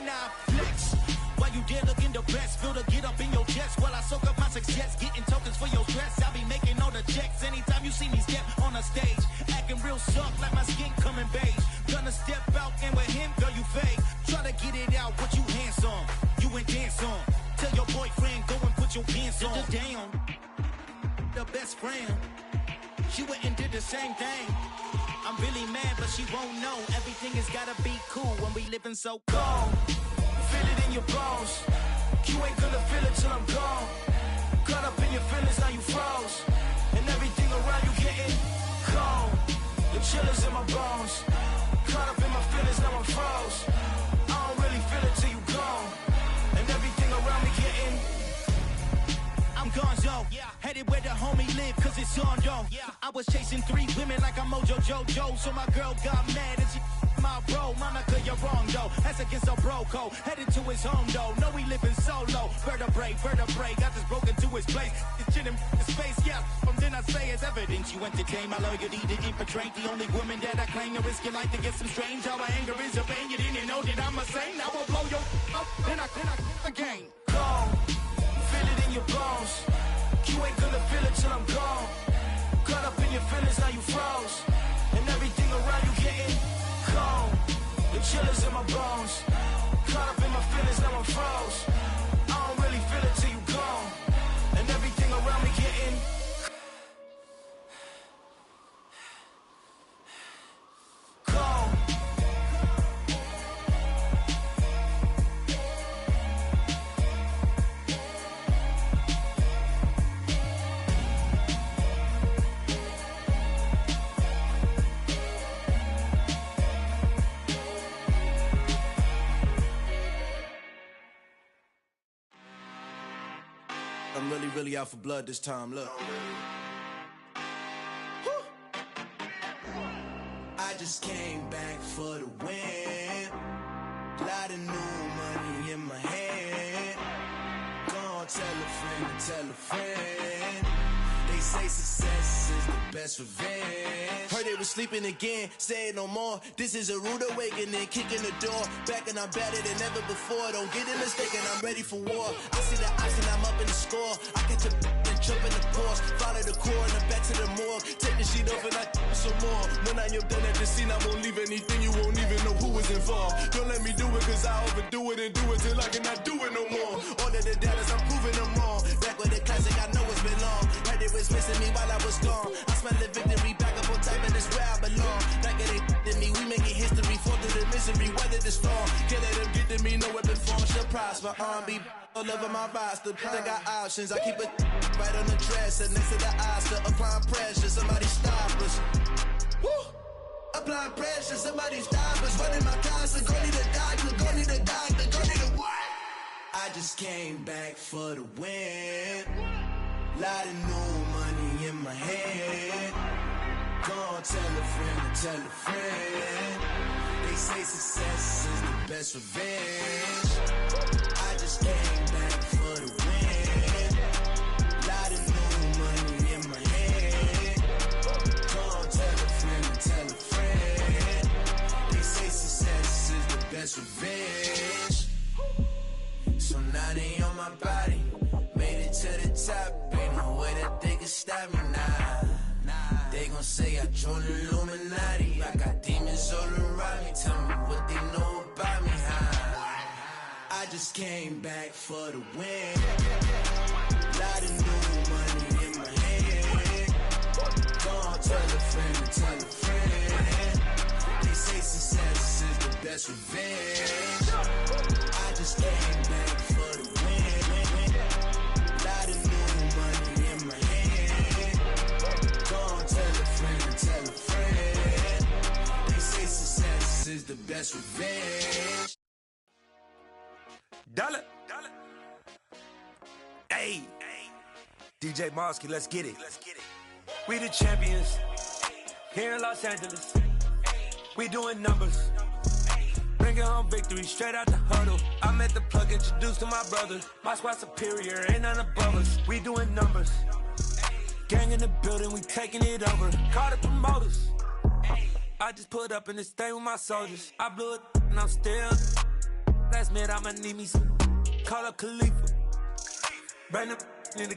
now flex. While you there looking the best, feel the get up in your chest while I soak up my success, getting tokens for your dress. I be making all the checks anytime you see me step on a stage, acting real soft like my skin coming beige. Gonna step out and with him, girl, you fake. Try to get it out, what you handsome, you ain't dance on. Tell your boyfriend go and put your pants on. Damn, the best friend. She went and did the same thing. I'm really mad, but she won't know. Everything has gotta be cool when we living so cold. Feel it in your bones. You ain't gonna feel it till I'm gone. Caught up in your feelings, now you froze. And everything around you getting cold. The chillers in my bones. Caught up in my feelings, now I'm froze. I don't really feel it till you gone. And everything around me getting I'm gonzo, headed where the homie live, cause it's on though. I was chasing 3 women like I'm Mojo Jojo, so my girl got mad and she my bro. Monica, you're wrong though, that's against our bro code. Headed to his home though, know he living solo. Vertebrae, got this broken to his place. It's chillin' his face, yeah. From then I say it's evidence you entertain my loyalty to infiltrate. The only woman that I claim to risk your life to get some strange. How my anger is a pain, you didn't know that I'm a saint. I will blow your up, then I again. Gone. Feel it in your bones. You ain't gonna feel it till I'm gone. Caught up in your feelings, now you froze. And everything around you getting cold. The chillers in my bones. Caught up in my feelings, now I'm froze. I don't really feel it till you gone. And everything around me getting cold. I'm really out for blood this time, look. Woo. I just came back for the win. Lot of new money in my hand. Gonna tell a friend to tell a friend. They say success is the best revenge. Heard they was sleeping again, say it no more. This is a rude awakening, kicking the door. Back and I'm better than ever before. Don't get it mistaken, I'm ready for war. I see the option, I'm up in the score. I catch a and jump in the course. Follow the core and then back to the morgue. Take the sheet off and I some more. When I am done at the scene, I won't leave anything. You won't even know who was involved. Don't let me do it cause I overdo it and do it till I cannot do it no more. All of the doubters, I'm proving them wrong. Back with the classic, I know it's been long. Heard it was missing me while I was gone. I smell the victory, back up on time and it's where I belong. Like it ain't to me, we making history. Fall through the misery, weather the storm. Can't let them get to me, no weapon form shall prosper. Be all over my roster, I got options. I keep it right on the dresser, next to the Oscar. Applying pressure, somebody stop us. Woo! Applying pressure, somebody stop us. Running my constant, go need a doctor, go need a doctor, go need a what? I just came back for the win. Lot of new money in my hand. Gonna tell a friend to tell a friend. They say success is the best revenge. I just came back for the win. Lot of new money in my hand. Gonna tell a friend to tell a friend. They say success is the best revenge. So now they on my body. Made it to the top. Ain't no way that they can stop me now. They gon' say I joined the Illuminati. I got demons all around me. Tell me what they know about me, huh? I just came back for the win. Lot of new money in my hand. Gonna tell a friend to tell a friend. They say success is the best revenge. I just came back for the win. Lot of new money in my hand. Gonna tell a friend to tell a friend. They say success is the best revenge. Dollar. Hey. DJ Mosky, let's get it. We the champions here in Los Angeles. We doing numbers. Bringing home victory straight out the huddle. I met the plug, introduced to my brother. My squad superior, ain't none above us. We doing numbers. Gang in the building, we taking it over. Call the promoters. I just put up in this thing with my soldiers. I blew it and I'm still. Last minute, I'ma need me some. Call up Khalifa. Bring them in the.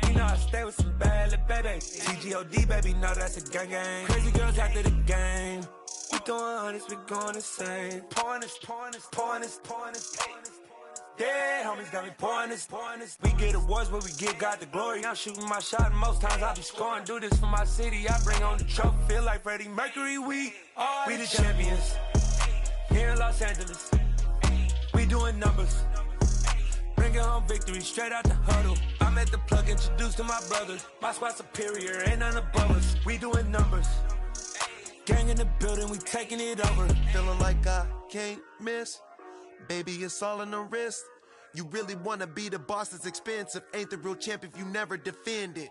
You know I stay with some bad little baby. TGOD, baby, know that's a gang gang. Crazy girls after the game. We throwing hundreds, we going insane. Pouring this. Yeah, homies got me pouring this. We get awards, but we give God the glory. I'm shooting my shot, and most times I be scoring. Do this for my city, I bring on the trophy. Feel like Freddie Mercury, we the champions here in Los Angeles. We doing numbers. Bringing home victory straight out the huddle. I'm at the plug, introduced to my brothers. My squad superior, ain't none above us. We doing numbers. Gang in the building, we taking it over. Feeling like I can't miss. Baby, it's all in the wrist. You really wanna be the boss, it's expensive. Ain't the real champ if you never defend it.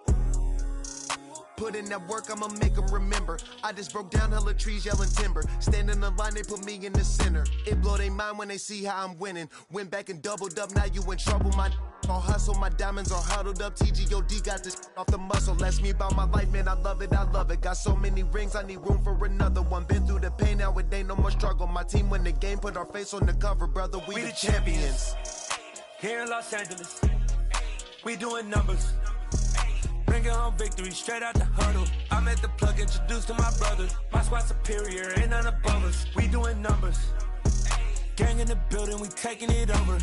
Put in that work, I'ma make them remember. I just broke down hella trees, yelling timber. Stand in the line, they put me in the center. It blow their mind when they see how I'm winning. Went back and doubled up, now you in trouble. My all hustle, my diamonds are huddled up. TGOD got this off the muscle. That's me about my life, man, I love it, I love it. Got so many rings, I need room for another one. Been through the pain, now it ain't no more struggle. My team win the game, put our face on the cover, brother. We the champions. Here in Los Angeles, we doing numbers. Bringing home victory straight out the huddle. I'm at the plug, introduced to my brothers. My squad superior, ain't none above us. We doing numbers. Gang in the building, we taking it over.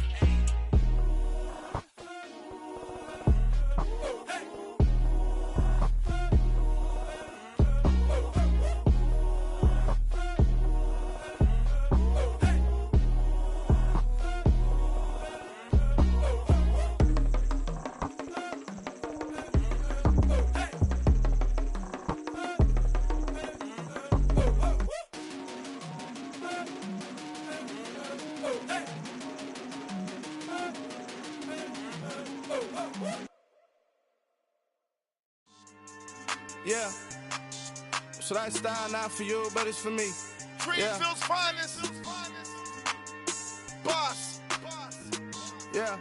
Yeah, so that style not for you, but it's for me. Greenfield's finest. Boss. Yeah.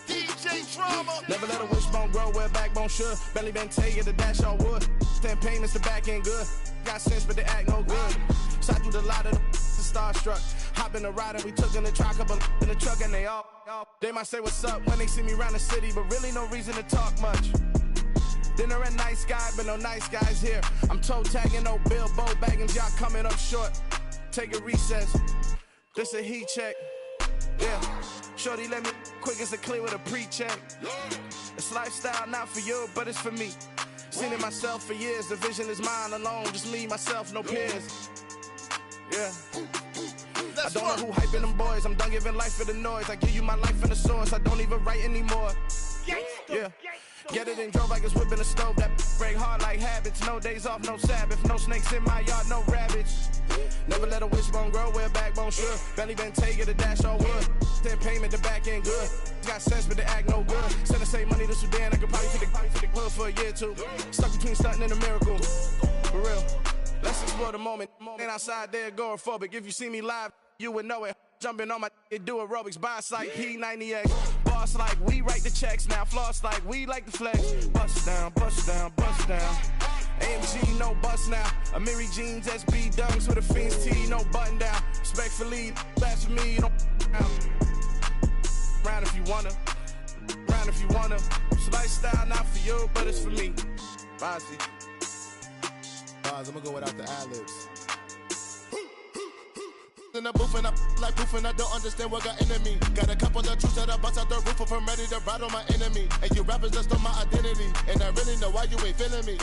DJ Drama. Never let a wishbone grow where backbone should. Belly been taking the dash on wood. 10 payments, the back end good. Got sense, but they act no good. Shot through the lot of the starstruck. Hop in the ride and we took in the truck, couple in the truck, and they all. They might say what's up when they see me around the city, but really no reason to talk much. Dinner and nice guy, but no nice guys here. I'm toe tagging, no Bilbo Baggins, y'all coming up short. Take a recess. This a heat check. Yeah. Shorty let me quick as a clear with a pre-check. It's lifestyle not for you, but it's for me. Seen it myself for years. The vision is mine alone, just me, myself, no peers. Yeah. I don't know who hyping them boys. I'm done giving life for the noise. I give you my life in the source. I don't even write anymore. Yeah. Get it and drove like it's whipping the stove. That break hard like habits. No days off, no Sabbath. No snakes in my yard, no rabbits. Never let a wishbone grow where backbone should. Belly been taking the dash all wood. 10 payment, the back end good. Got sense, but they act no good. Send the same money to Sudan. I could probably take the hood for a year or two. Stuck between stunting and a miracle. For real. Let's explore the moment. Ain't outside there agoraphobic. If you see me live, you would know it. Jumping on my do aerobics, boss like P90X. Boss like we write the checks now. Floss like we like the flex. Bust down, bust down, bust down. AMG, no bust now. Amiri jeans, SB dunks with a Fiends T, no button down. Respectfully, best for me, you don't down. Round if you wanna. Round if you wanna. It's lifestyle not for you, but it's for me. Bossy. I'm gonna go without the ad-libs. In the booth and I like proof and I don't understand what got into me. Got a couple of truths that I bust out the roof if I'm ready to ride on my enemy. And you rappers just stole my identity. And I really know why you ain't feeling me.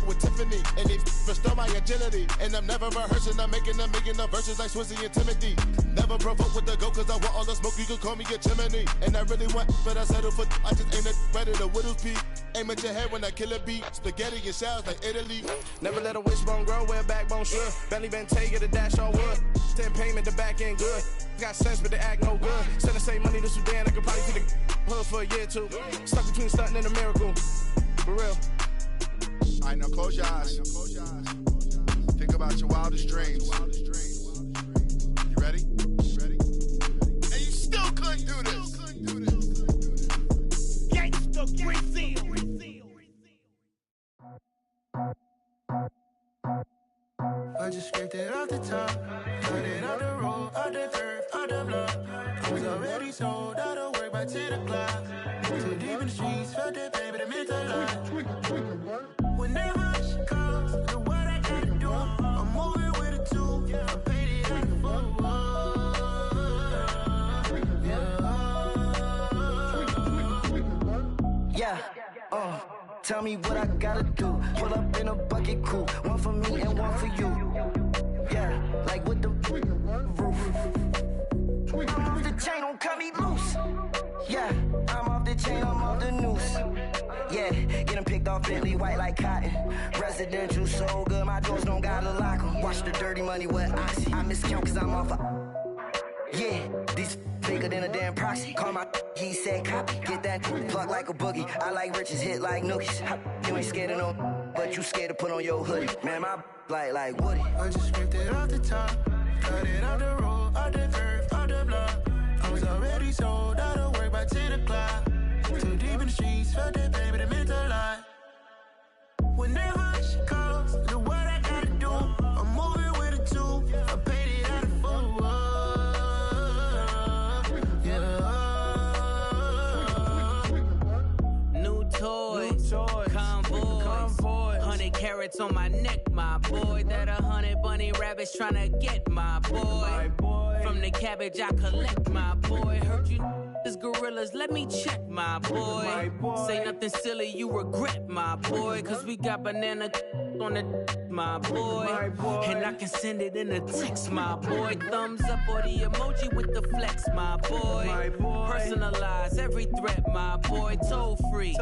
With Tiffany, and they restore my agility. And I'm never rehearsing, I'm making a million of verses like Swizzy and Timothy. Never provoke with the go, cause I want all the smoke, you can call me a chimney. And I really want, but I settle for, I just ain't ready to Widow's Peak. Aim at your head when I kill a beat. Spaghetti and shells like Italy. Never let a wishbone grow where backbone should. Belly been taking the dash all wood. 10 payment, the back end good. Got sense, but they act no good. Send the same money to Sudan, I could probably take the hood for a year or two. Stuck between stunting and a miracle. For real. All right, now close your eyes. Think about your wildest dreams. You ready? And you still couldn't do this. Gangsta Brazil. I just scraped it off the top, got it out the road, out the turf, out the block. I was already sold, out of work by 10 o'clock. Too deep in the streets, felt that pain, but it meant a lot. When that rush comes, do what I gotta do. I'm moving with a two, I'm painted like a fool. Yeah, tell me what I gotta do. Pull up in a bucket crew, one for me and one for you. Yeah, like with the roof. I'm off the chain, don't cut me loose. Yeah, I'm off the chain, I'm off the noose. Yeah, get them picked off Bentley, white like cotton. Residential so good, my doors don't gotta lock them. Watch the dirty money with oxy. I miscount cause I'm off yeah, these bigger than a damn proxy. Call my he said copy. Get that plug like a boogie. I like riches, hit like nookies. You ain't scared of no, but you scared to put on your hoodie. Man, my like Woody. I just scraped it off the top, cut it off the road, off the curve, off the block. I was already sold out of work by 10 o'clock. Too deep in the streets, felt that baby, that meant a lot. Whenever she calls, do what I gotta do. I'm moving with a two, I paid it out of full. Yeah. New toys, convoys, 100 carats on my neck, my boy. That 100 bunny rabbits tryna get my boy. From the cabbage I collect, my boy. Heard you is gorillas, let me check, my boy. Say nothing silly, you regret, my boy. Cause we got banana on the my boy. And I can send it in a text, my boy. Thumbs up or the emoji with the flex, my boy. Personalize every threat, my boy. Toll free,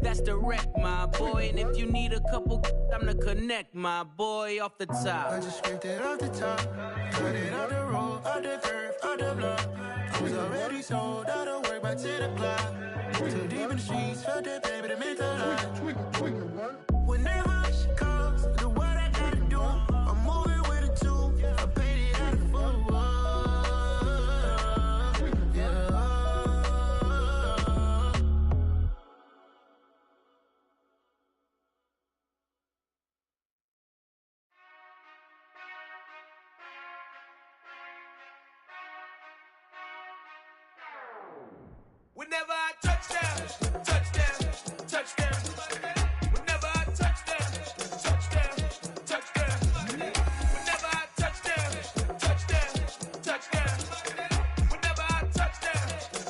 that's direct, my boy. And if you need a couple, I'm the connect, my boy. Off the top, I just scraped it off the top, cut it off the road, off the curve, off the block. I was already sold out of work by 10 o'clock. Too deep in the streets, felt that baby, that meant a lot. Whenever she calls, do what I gotta do. I'm moving with a two, I paid it out of full. Yeah. Whenever I touchdown, touchdown, touchdown. Whenever I touchdown, touchdown, touchdown. Whenever I touchdown, touchdown, touchdown. Whenever I touchdown,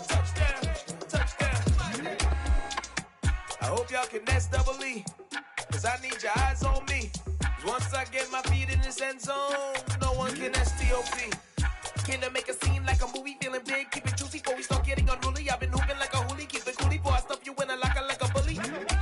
touchdown, touchdown. I hope y'all can nest double E, cause I need your eyes on me. Cause once I get my feet in this end zone, no one can STOP. Came to make a scene like a movie, feeling big, keep it juicy before we start getting unruly. I've been hooping like a hoolie, keep it coolie before I stuff you in a locker like a bully.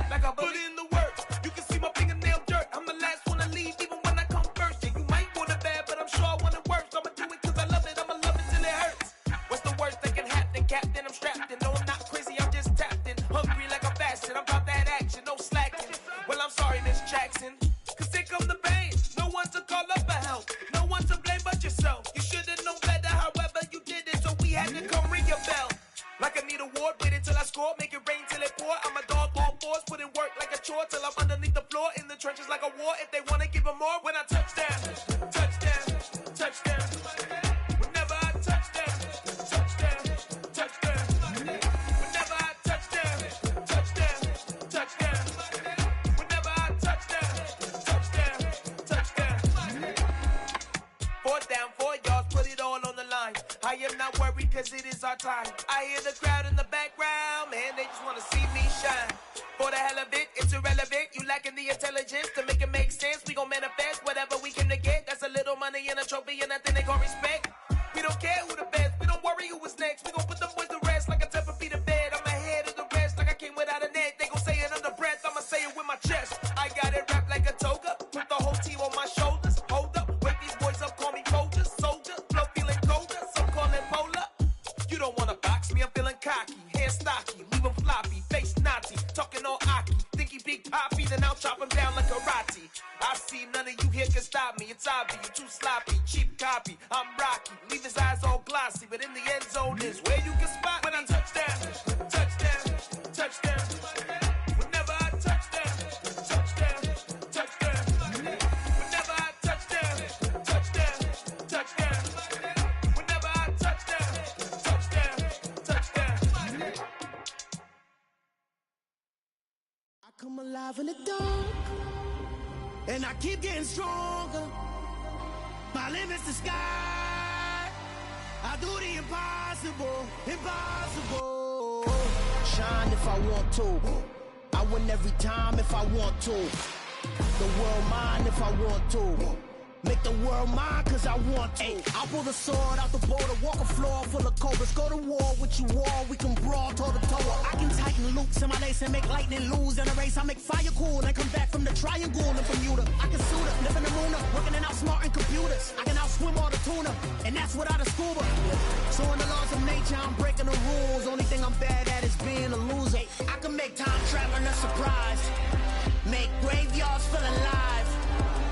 Like a bully. Put in the work, you can see my fingernail dirt. I'm the last one to leave, even when I come first. Yeah, you might want it bad, but I'm sure I want it worse. I'ma do it cause I love it, I'ma love it till it hurts. What's the worst that can happen, Captain? I'm strapped in, no I'm not crazy, I'm just tapped in. Hungry like I'm fasting, I'm about that action, no slacking. Well, I'm sorry, Miss Jackson, cause here come the pain. No one to call up for help, no one to blame but yourself. You should've known better, however you did it, so we had to come ring your bell. Like I need a ward, wait until I score, make it rain till it pour. I'm a dog, all fours, put in work like a chore till I'm underneath the floor, in the trenches like a war. If they wanna give them more, when I touchdown, touchdown, touchdown. Whenever I touchdown, touchdown, touchdown. Whenever I touchdown, touchdown, touchdown. Whenever I touchdown, touchdown, touchdown. 4th down, 4 yards, put it all on the line. I am not worried cause it is our time. I hear the crowd in the background, man, they just wanna see me shine. For the hell of it, it's irrelevant. You lacking the intelligence to make it make sense. We gon' manifest whatever we can to get. That's a little money and a trophy and nothing they call respect. We don't care who the best, we don't worry who was next. We gon' put them boys to rest like a 10 feet of bed. I'm ahead of the rest like I came without a net. They gon' say it under breath, I'ma say it with my chest. I got it wrapped like a toga, put the whole team on my shoulders. Hold up, wake these boys up, call me Folger, soldier. Flow feeling colder, some call it polar. You don't wanna box me, I'm feeling cocky. Hair stocky, leave him floppy, face naughty. Talking all aki, think he big poppy, then I'll chop him down like karate. I see none of you here can stop me. It's obvious, you too sloppy, cheap copy. I'm Rocky, leave his eyes all glossy, but in the end zone is where you can spot when I touchdown, touchdown, touchdown. Whenever I touchdown, touchdown, touchdown. Whenever I touchdown, touchdown, touchdown. Whenever I touchdown, touchdown, touchdown. I come alive in the dark, and I keep getting stronger. My limit's the sky. I do the impossible, impossible. Shine if I want to. I win every time if I want to. The world mine if I want to. Make the world mine cause I want to. I'll pull the sword out the border, walk a floor full of cobras. Go to war with you all, we can brawl toe to toe. I can tighten loops in my lace and make lightning lose in a race. I make fire cool and come back from the triangle in Bermuda. I can suit up, live in the moon, working and outsmarting computers. I can outswim all the tuna, and that's without a scuba. So in the laws of nature, I'm breaking the rules. Only thing I'm bad at is being a loser. I can make time traveling a surprise. Make graveyards feel alive.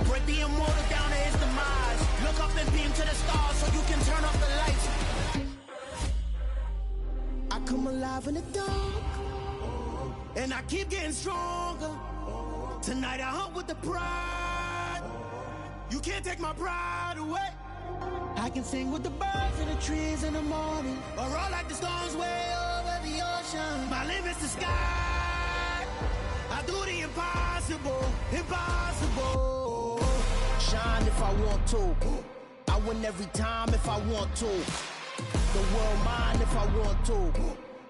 Break the immortal down to his demise. Look up and beam to the stars so you can turn off the lights. I come alive in the dark, and I keep getting stronger. Tonight I hunt with the pride. You can't take my pride away. I can sing with the birds and the trees in the morning, or roll like the storms way over the ocean. My limit's the sky. I do the impossible, impossible. Shine if I want to. I win every time if I want to. The world mine if I want to.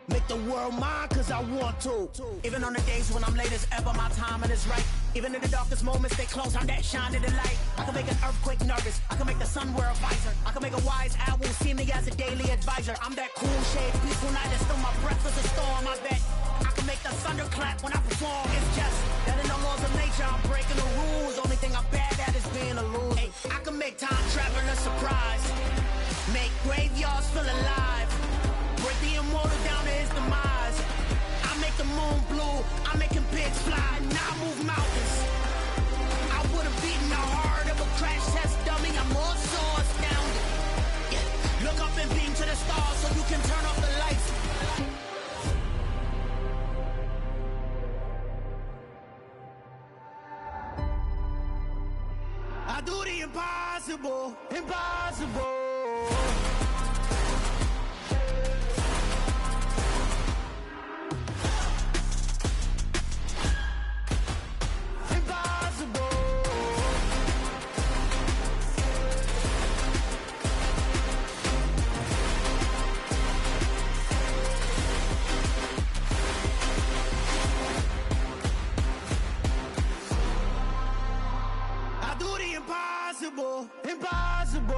Make the world mine cause I want to. Even on the days when I'm late as ever, my timing is right. Even in the darkest moments, stay close, I'm that shine in the light. I can make an earthquake nervous, I can make the sun wear a visor. I can make a wise owl see me as a daily advisor. I'm that cool shade, peaceful night, and still my breath is a storm, I bet. I can make the thunder clap when I perform. It's just that in the laws of nature, I'm breaking the rules. Only thing I'm bad at is being a loser. Hey, I can make time traveling a surprise. Make graveyards feel alive. Break the immortal down to his demise. I make the moon blue, I'm making pigs fly. Now I move mountains. I would've beaten the heart of a crash test dummy. I'm more so astounded. Yeah. Look up and beam to the stars so you can turn off the lights. I do the impossible, impossible. Impossible, impossible.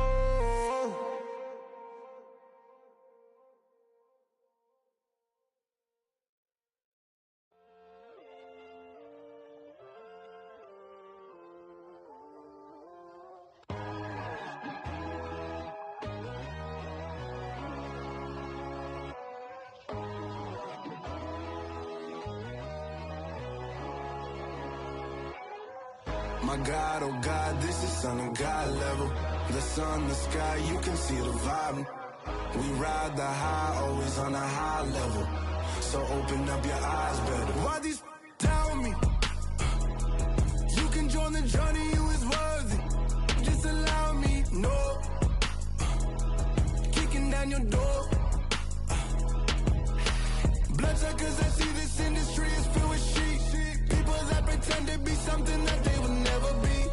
My God, oh God, this is Son of God level. The sun, the sky, you can see the vibe. We ride the high, always on a high level. So open up your eyes better. Why these down me? You can join the journey, you is worthy. Just allow me, no. Kicking down your door. Bloodsuckers, I see this industry is filled with sheep. People that pretend to be something that they will never be.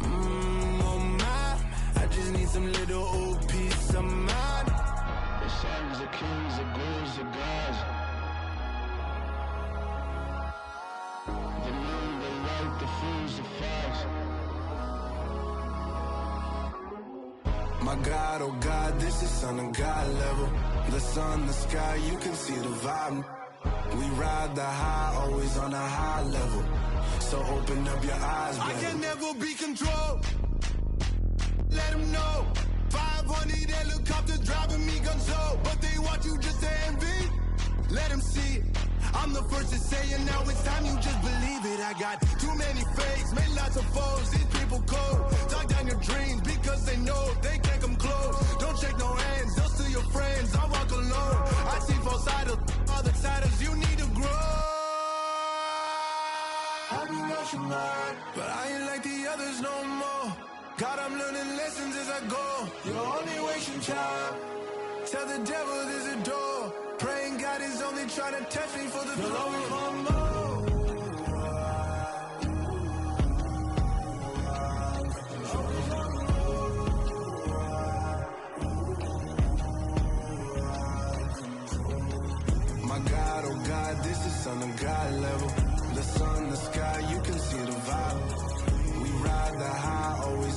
Oh my, I just need some little old peace of mind. The sons of kings, the ghouls, the gods. The moon, the light, the fools, the fogs. My God, oh God, this is Son of God level. The sun, the sky, you can see the vibe. We ride the high, always on a high level. So open up your eyes, baby. I can never be controlled. Let them know. 500 helicopters driving me gonzo. But they want you just to envy. Let them see it. I'm the first to say it, now it's time you just believe it. I got too many fakes, made lots of foes. These people cold. Talk down your dreams because they know they can't come close. Don't shake no hands, they'll steal your friends. I walk alone. I see false idols, other siders, you need to grow. I be rushing hard, but I ain't like the others no more. God, I'm learning lessons as I go. You're only wasting time. Tell the devil there's a door. Praying God is only trying to touch me for the glory for more. My God, oh God, this is Son of God level. The sun, the sky, you can see the vibe. We ride the high, always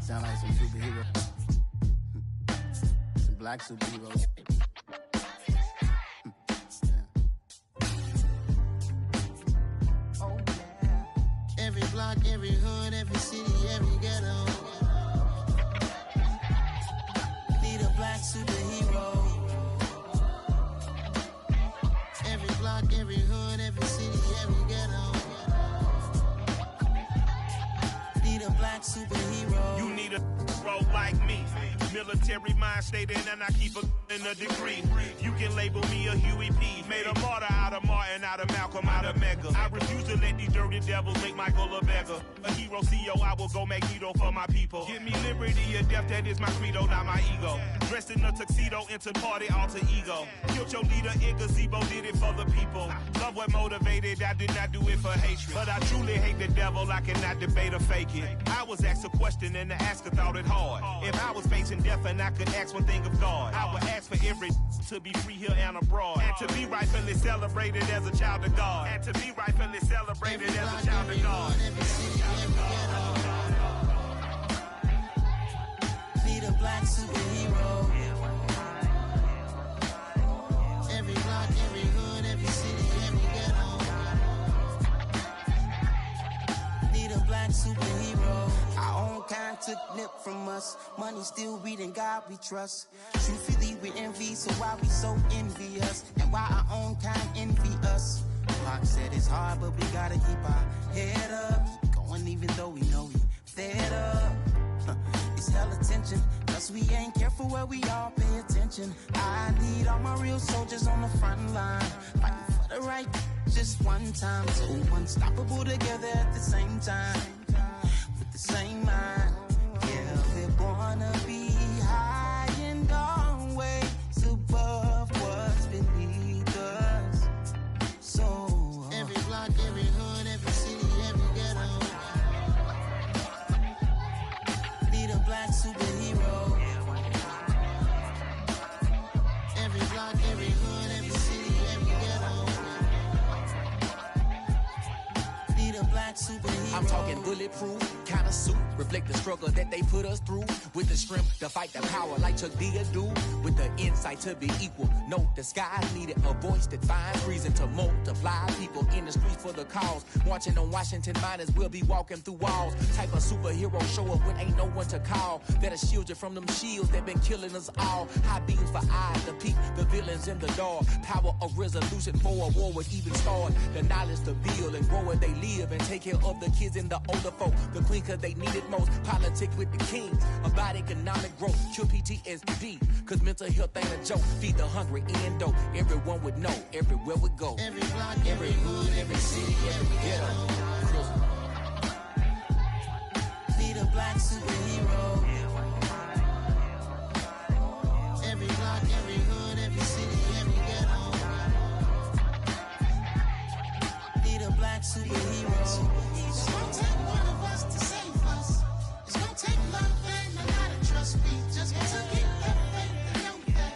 Sound like some superheroes. Some black superheroes. Oh, yeah. Every block, every hood, every city, every ghetto. Need a black superhero. Every block, every hood, every city, every ghetto. Need a black superhero. You need a role like me. Military mind stated, and I keep in a degree. You can label me a Huey P. Made a martyr out of Martin, out of Malcolm, out of Mega. I refuse to let these dirty devils make Michael a beggar. A hero CEO, I will go Magneto for my people. Give me liberty or death, that is my credo, not my ego. Dressed in a tuxedo, into party, alter ego. Killed your leader in gazebo, did it for the people. Love what motivated, I did not do it for hatred. But I truly hate the devil, I cannot debate or fake it. I was asked a question and the asker thought it hard. If I was facing death and I could ask one thing of God, I would ask for every to be free here and abroad, and to be rightfully celebrated as a child of God, and to be rightfully celebrated as a child of God. Need a black superhero. Every block, every hood, every city, every ghetto. Need a black superhero. Our own kind took nip from us. Money still reading God we trust. Truthfully we envy, so why we so envious? And why our own kind envy us? Pac said it's hard, but we gotta keep our head up. Keep going even though we know we fed up. It's hell attention, plus we ain't careful where we all pay attention. I need all my real soldiers on the front line, fighting for the right just one time. So unstoppable together at the same time, with the same mind. Yeah, we're gonna be high and always above what's beneath us. So every block, every hood, every city, every ghetto. Need a black superhero. Every block, every hood, every city, every ghetto. Need a black superhero. I'm talking bulletproof kind of suit, reflect the struggle that they put us through. With the strength to fight the power like Chuck D do. With the insight to be equal. No, the skies needed a voice that finds reason to multiply. People in the streets for the cause. Marching on Washington miners will be walking through walls. Type of superhero show up when ain't no one to call. That'll shield you from them shields that been killing us all. High beams for eyes to peek the villains in the dark. Power of resolution for a war would even start. The knowledge to build and grow where they live and take care of the kids and the older folk. The queen cause they need it most. Politics with the kings. About economic growth. Cure PTSD. Cause mental health ain't a joke. Feed the hungry and dope. Everyone would know. Everywhere we go. Every block, every hood, every city, every ghetto. Need a black superhero. Every block, every hood, every city, every ghetto. Need a black superhero. It's gonna take one of us to save us. It's gonna take love and a lot of trust. We just gotta get that faith and know that.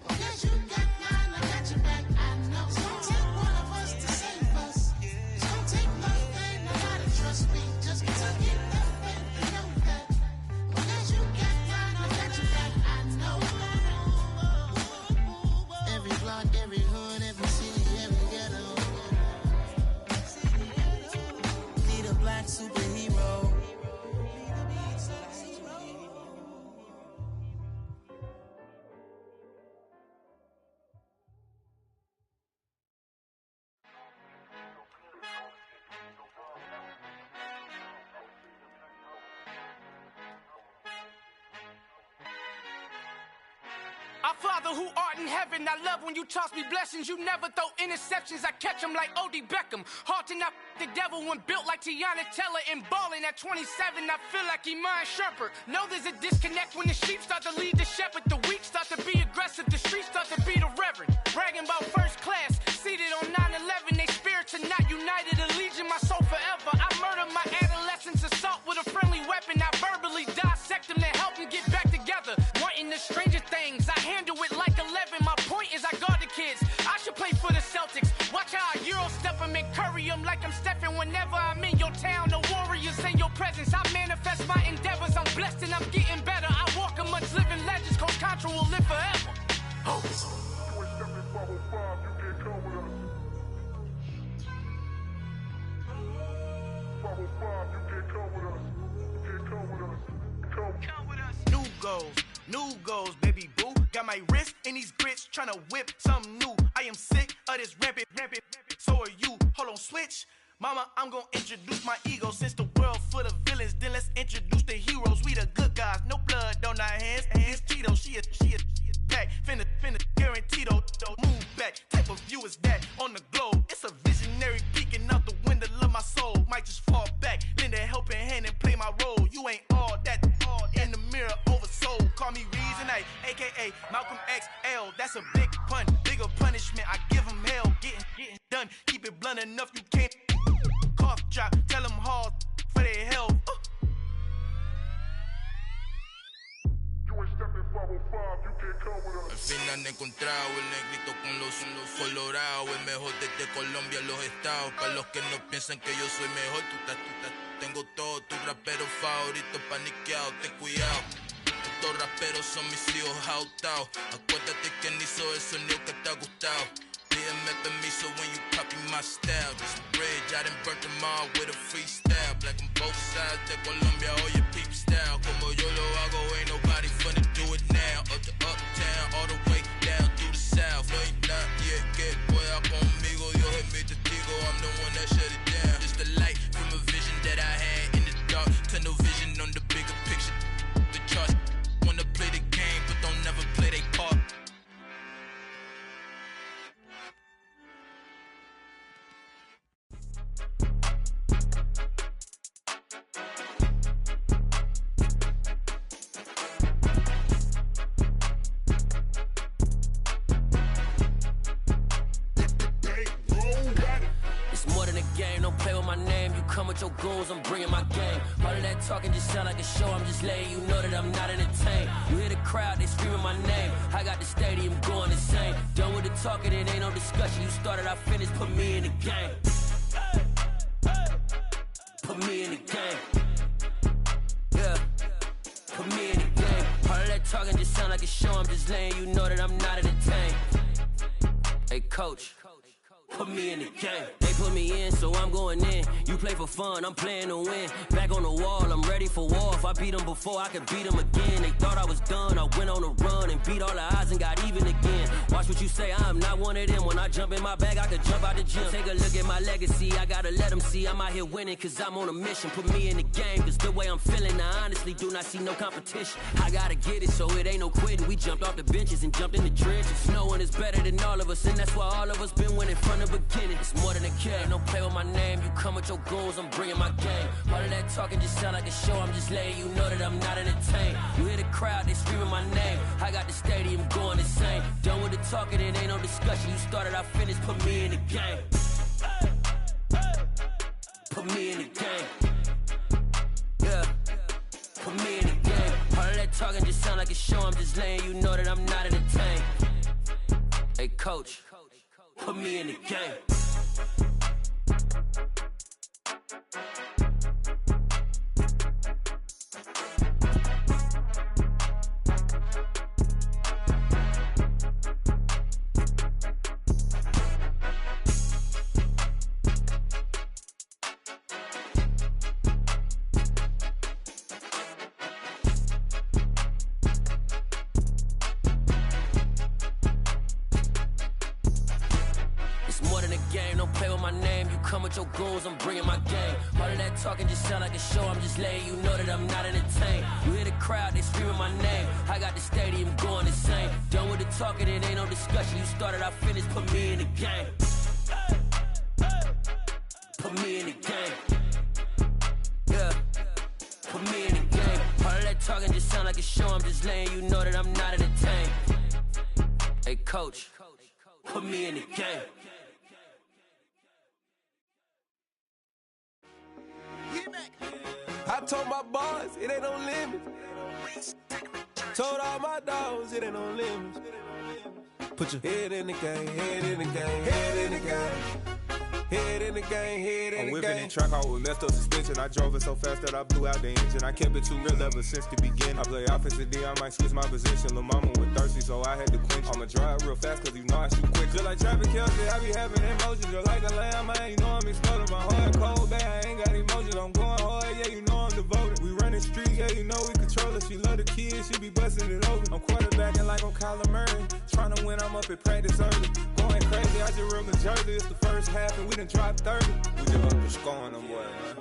Well, guess you got mine, I got your back. I know. It's gonna take one of us to save us. It's gonna take love and a lot of trust. We just gotta get that faith and know that. Well, guess you got mine, I got your back. I know. Every block, every hood, every city, every ghetto. Need a black superhero. Our Father who art in heaven, I love when you toss me blessings. You never throw interceptions, I catch them like O.D. Beckham. Hard to not the devil when built like Tiana Teller and balling at 27. I feel like Iman Shumpert. Know there's a disconnect when the sheep start to lead the shepherd. The weak start to be aggressive, the streets start to be the reverend. Bragging about first class, seated on 9/11. They spirits are not united, a legion, my soul forever. I murder my adolescence, assault with a friendly weapon. I verbally dissect them to help them get back together. Wanting the stranger things, I handle it like 11. My point is I guard the kids. I should play for the Celtics. Watch how I Euro step them and Curry them like I'm Stephen whenever I'm in your town. The warriors in your presence. I manifest my endeavors. I'm blessed and I'm getting better. I walk amongst living legends. Coach Contra will live forever. New goals, baby boo. Got my wrist in these grits, tryna whip something new. I am sick of this rampant. So are you. Hold on, switch. Mama, I'm gonna introduce my ego. Since the world full of villains, then let's introduce the heroes. We the good guys, no blood on our hands. Hands Tito, she is back. Finna, guaranteed don't move back. Type of view is that on the globe? It's a visionary peeking out the window of my soul. Might just fall back, lend a helping hand and play my role. You ain't all that in the mirror oversold. Call me Reason A, aka Malcolm XL. That's a big pun, bigger punishment. I give him hell, getting done. Keep it blunt enough, you can't cough drop. Tell them hard for their health. Al fin han encontrado el negrito con los colorados, el mejor desde Colombia a los estados. Para los que no piensan que yo soy mejor, tengo todo, tu rapero favorito paniqueado, ten cuidado. Estos raperos son mis hijos jautados. Acuérdate quién hizo el sonido que te ha gustado. Pídeme permiso when you copy my style. This bridge, I done burnt them all with a freestyle. Black on both sides de Colombia, oye peep style. Como yo lo hago, ain't nobody finna do it now. Up to uptown, all the way down through the south. No hay nadie que pueda conmigo, Dios es mi testigo. I'm the one that shut it down. Just the light from a vision that I had in the dark. Tunnel vision on the bigger picture. The charts wanna play the game, but don't never play their part. Come with your goons, I'm bringing my game. All of that talking just sound like a show. I'm just letting you know that I'm not entertained. You hear the crowd, they screaming my name. I got the stadium going insane. Done with the talking, it ain't no discussion. You started, I finished, put me in the game. Put me in the game. Yeah, put me in the game. All of that talking just sound like a show. I'm just letting you know that I'm not entertained. Hey, coach. Put me in the game. They put me in, so I'm going in. You play for fun, I'm playing to win. Back on the wall, I'm ready for war. If I beat them before, I could beat them again. They thought I was done, I went on a run and beat all the odds and got even again. Watch what you say, I'm not one of them. When I jump in my bag, I could jump out the gym. Take a look at my legacy, I gotta let them see I'm out here winning, cause I'm on a mission. Put me in the game, cause the way I'm feeling, I honestly do not see no competition. I gotta get it, so it ain't no quitting. We jumped off the benches and jumped in the trenches. No one is better than all of us, and that's why all of us been winning from the beginning. It's more than a game, don't play with my name. You come with your goons, I'm bringing my game. All of that talking just sound like a show. I'm just letting you know that I'm not entertained. You hear the crowd, they screaming my name. I got the stadium going insane. Done with the talking, it ain't no discussion. You started, I finished, put me in the game. Put me in the game. Yeah, put me in the game. All of that talking just sound like a show. I'm just letting you know that I'm not entertained. Hey, coach. Put me in the game. Your goons, I'm bringing my game. All of that talking just sound like a show. I'm just letting you know that I'm not entertained. You hear the crowd, they screaming my name. I got the stadium going insane. Done with the talking, it ain't no discussion. You started, I finished, put me in the game. Put me in the game. Yeah, put me in the game. All of that talking just sound like a show. I'm just letting you know that I'm not entertained. Hey, coach, put me in the game. I told my boys, it ain't no limits. Told all my dogs, it ain't no limits. Put your head in the game, head in the game, head in the game. Head in the game, head in the game. I'm whipping in track out with messed up suspension. I drove it so fast that I blew out the engine. I kept it too real ever since the beginning. I play offensive D, I might switch my position. Lil' mama was thirsty, so I had to quench. I'ma drive real fast, cause you know I shoot quick. Just like traffic Kelsey, I be having emotions. Just like a lamb, man, you know I'm exploding. My heart cold, man, I ain't got emotions. I'm going hard, yeah, you know I'm devoted. We running street, yeah, you know we control it. She love the kids, she be busting it open. I'm quarterbacking like I'm Kyler Murray. Trying to win, I'm up at practice early. Going crazy, I just real the jersey. It's the first half and we done dropped 30. We just up to scoring them, boy, man.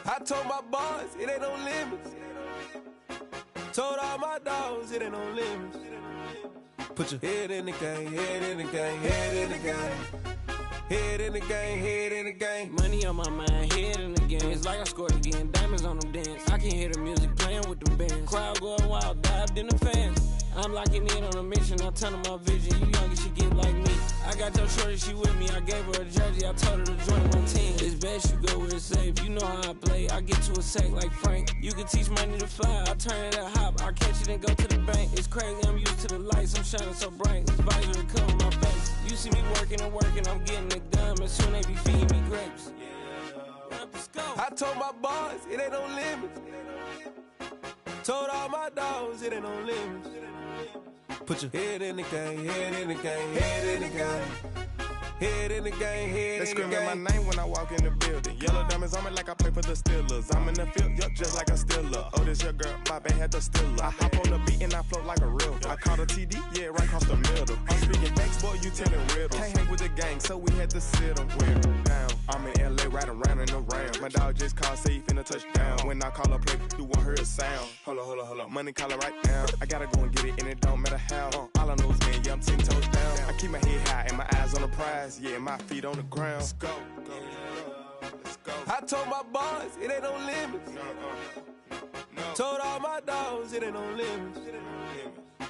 I told my boys, it ain't no limits. Told all my dogs, it ain't no limits. Put your head in the game, head in the game, head in the game. Head in the game, head in the game. Money on my mind, head in the game. It's like I scored again, diamonds on them dance. I can hear the music playing with the bands. Crowd going wild, dived in the fans. I'm locking in on a mission, I tell them my vision. You young, you should get like me. I got your shorty, she with me. I gave her a jersey, I told her to join my team. It's best you go where it's safe. You know how I play, I get to a sack like Frank. You can teach money to fly, I turn it at hop. I catch it and go to the bank. It's crazy, I'm used to the lights, I'm shining so bright. This visor cover my face. You see me working and working, I'm getting it done. But soon they be feeding me grapes. I told my boys, it ain't no limits. Told all my dogs, it ain't no limits. Put your head in the game, head in the game, head in the game. Head in the game, head in the game. They screaming my name when I walk in the building. Yellow diamonds on me like I play for the Steelers. I'm in the field, yup, just like a Steeler. Oh, this your girl, my band had the Steeler. I hop on the beat and I float like a real. I caught a TD, yeah, right across the middle. I'm speaking facts, boy, you telling riddles. Can't hang with the gang, so we had to sit them down. I'm in LA, riding around and around. My dog just called, say he finna touch down. When I call a play, you won't hear a sound. Hold up, money caller right now. I gotta go and get it, and it don't matter how. All I know is, man, yeah, I'm 10 toes down. I keep my head high and my eyes on the prize. Yeah, my feet on the ground. Let's go. Let's go. I told my boys, it ain't no limits. No. Told all my dogs, it ain't no limits.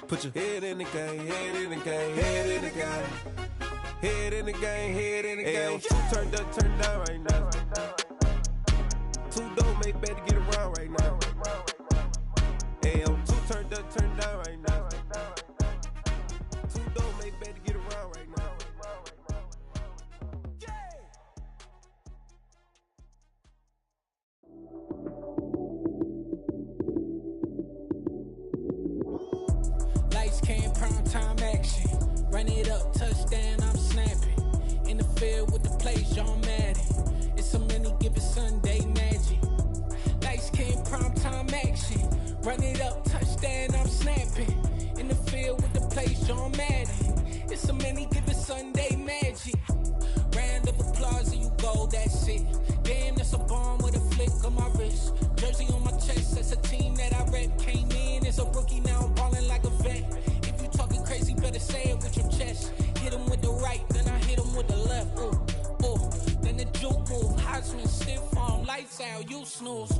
Put your head in the game, head in the game, head in the game. Head in the game, head in the game. Two turned up, turned down right now. Two don't make bad to get around right now. Two turned up, turned down right now. Two don't make bad to get around right now. Lights came, prime time action. Run it up, touchdown, I'm snapping. In the field with the plays, John Madden. It's so many, give it Sunday magic. Lights came, prime time action. Run it up, touchdown, I'm snapping. In the field with the plays, John Madden. It's so many, give it Sunday magic. Round of applause and you go, that's it. Damn, that's a bomb with a flick on my wrist. Jersey on my chest, that's a team that I rep. Came in as a rookie, now I'm ballin' like a vet. If you talking crazy, better say it with your chest. Hit him with the right, then I hit him with the left. Then the juke move, Heisman, stiff arm, lights out, you snooze.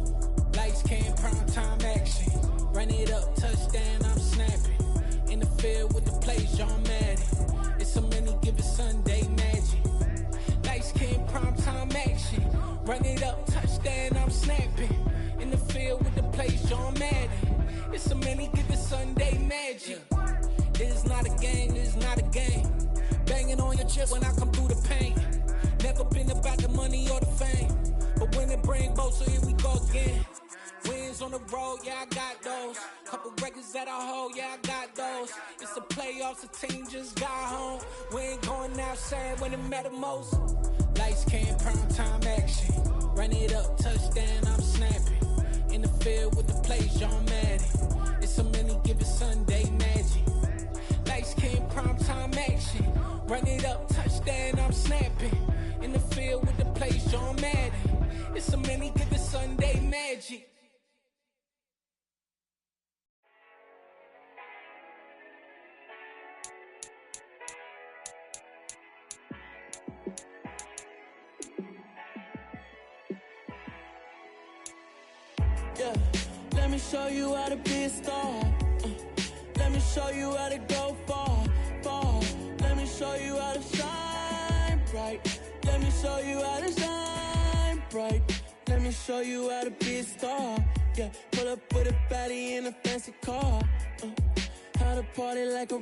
Lights came, prime time action. Run it up, touchdown, I'm snapping. In the field with the plays, John Madden. It's so many, give it Sunday magic. Lights came, prime time action. Run it up, touchdown, I'm snapping. In the field with the plays, John Madden. It's so many, give it Sunday magic. This is not a game, this is not a game. Banging on your chest when I come through the pain. Never been about the money or the fame. But when it bring both, so here we go again. Wins on the road, yeah, I got those. Couple records that I hold, yeah, I got those. It's the playoffs, the team just got home. We ain't going outside when it matter most. Lights came, prime time action. Run it up, touchdown, I'm snapping. In the field with the plays, John Madden. It's so many, give it Sunday magic. Lights came, prime time action. Run it up, touchdown, I'm snapping. In the field with the plays, John Madden. It's so many, give it Sunday magic. Yeah, let me show you how to be a star. Let me show you how to go far, far. Let me show you how to shine bright. Let me show you how to shine bright. Let me show you how to be a star. Yeah, pull up with a baddie in a fancy car. How to party like a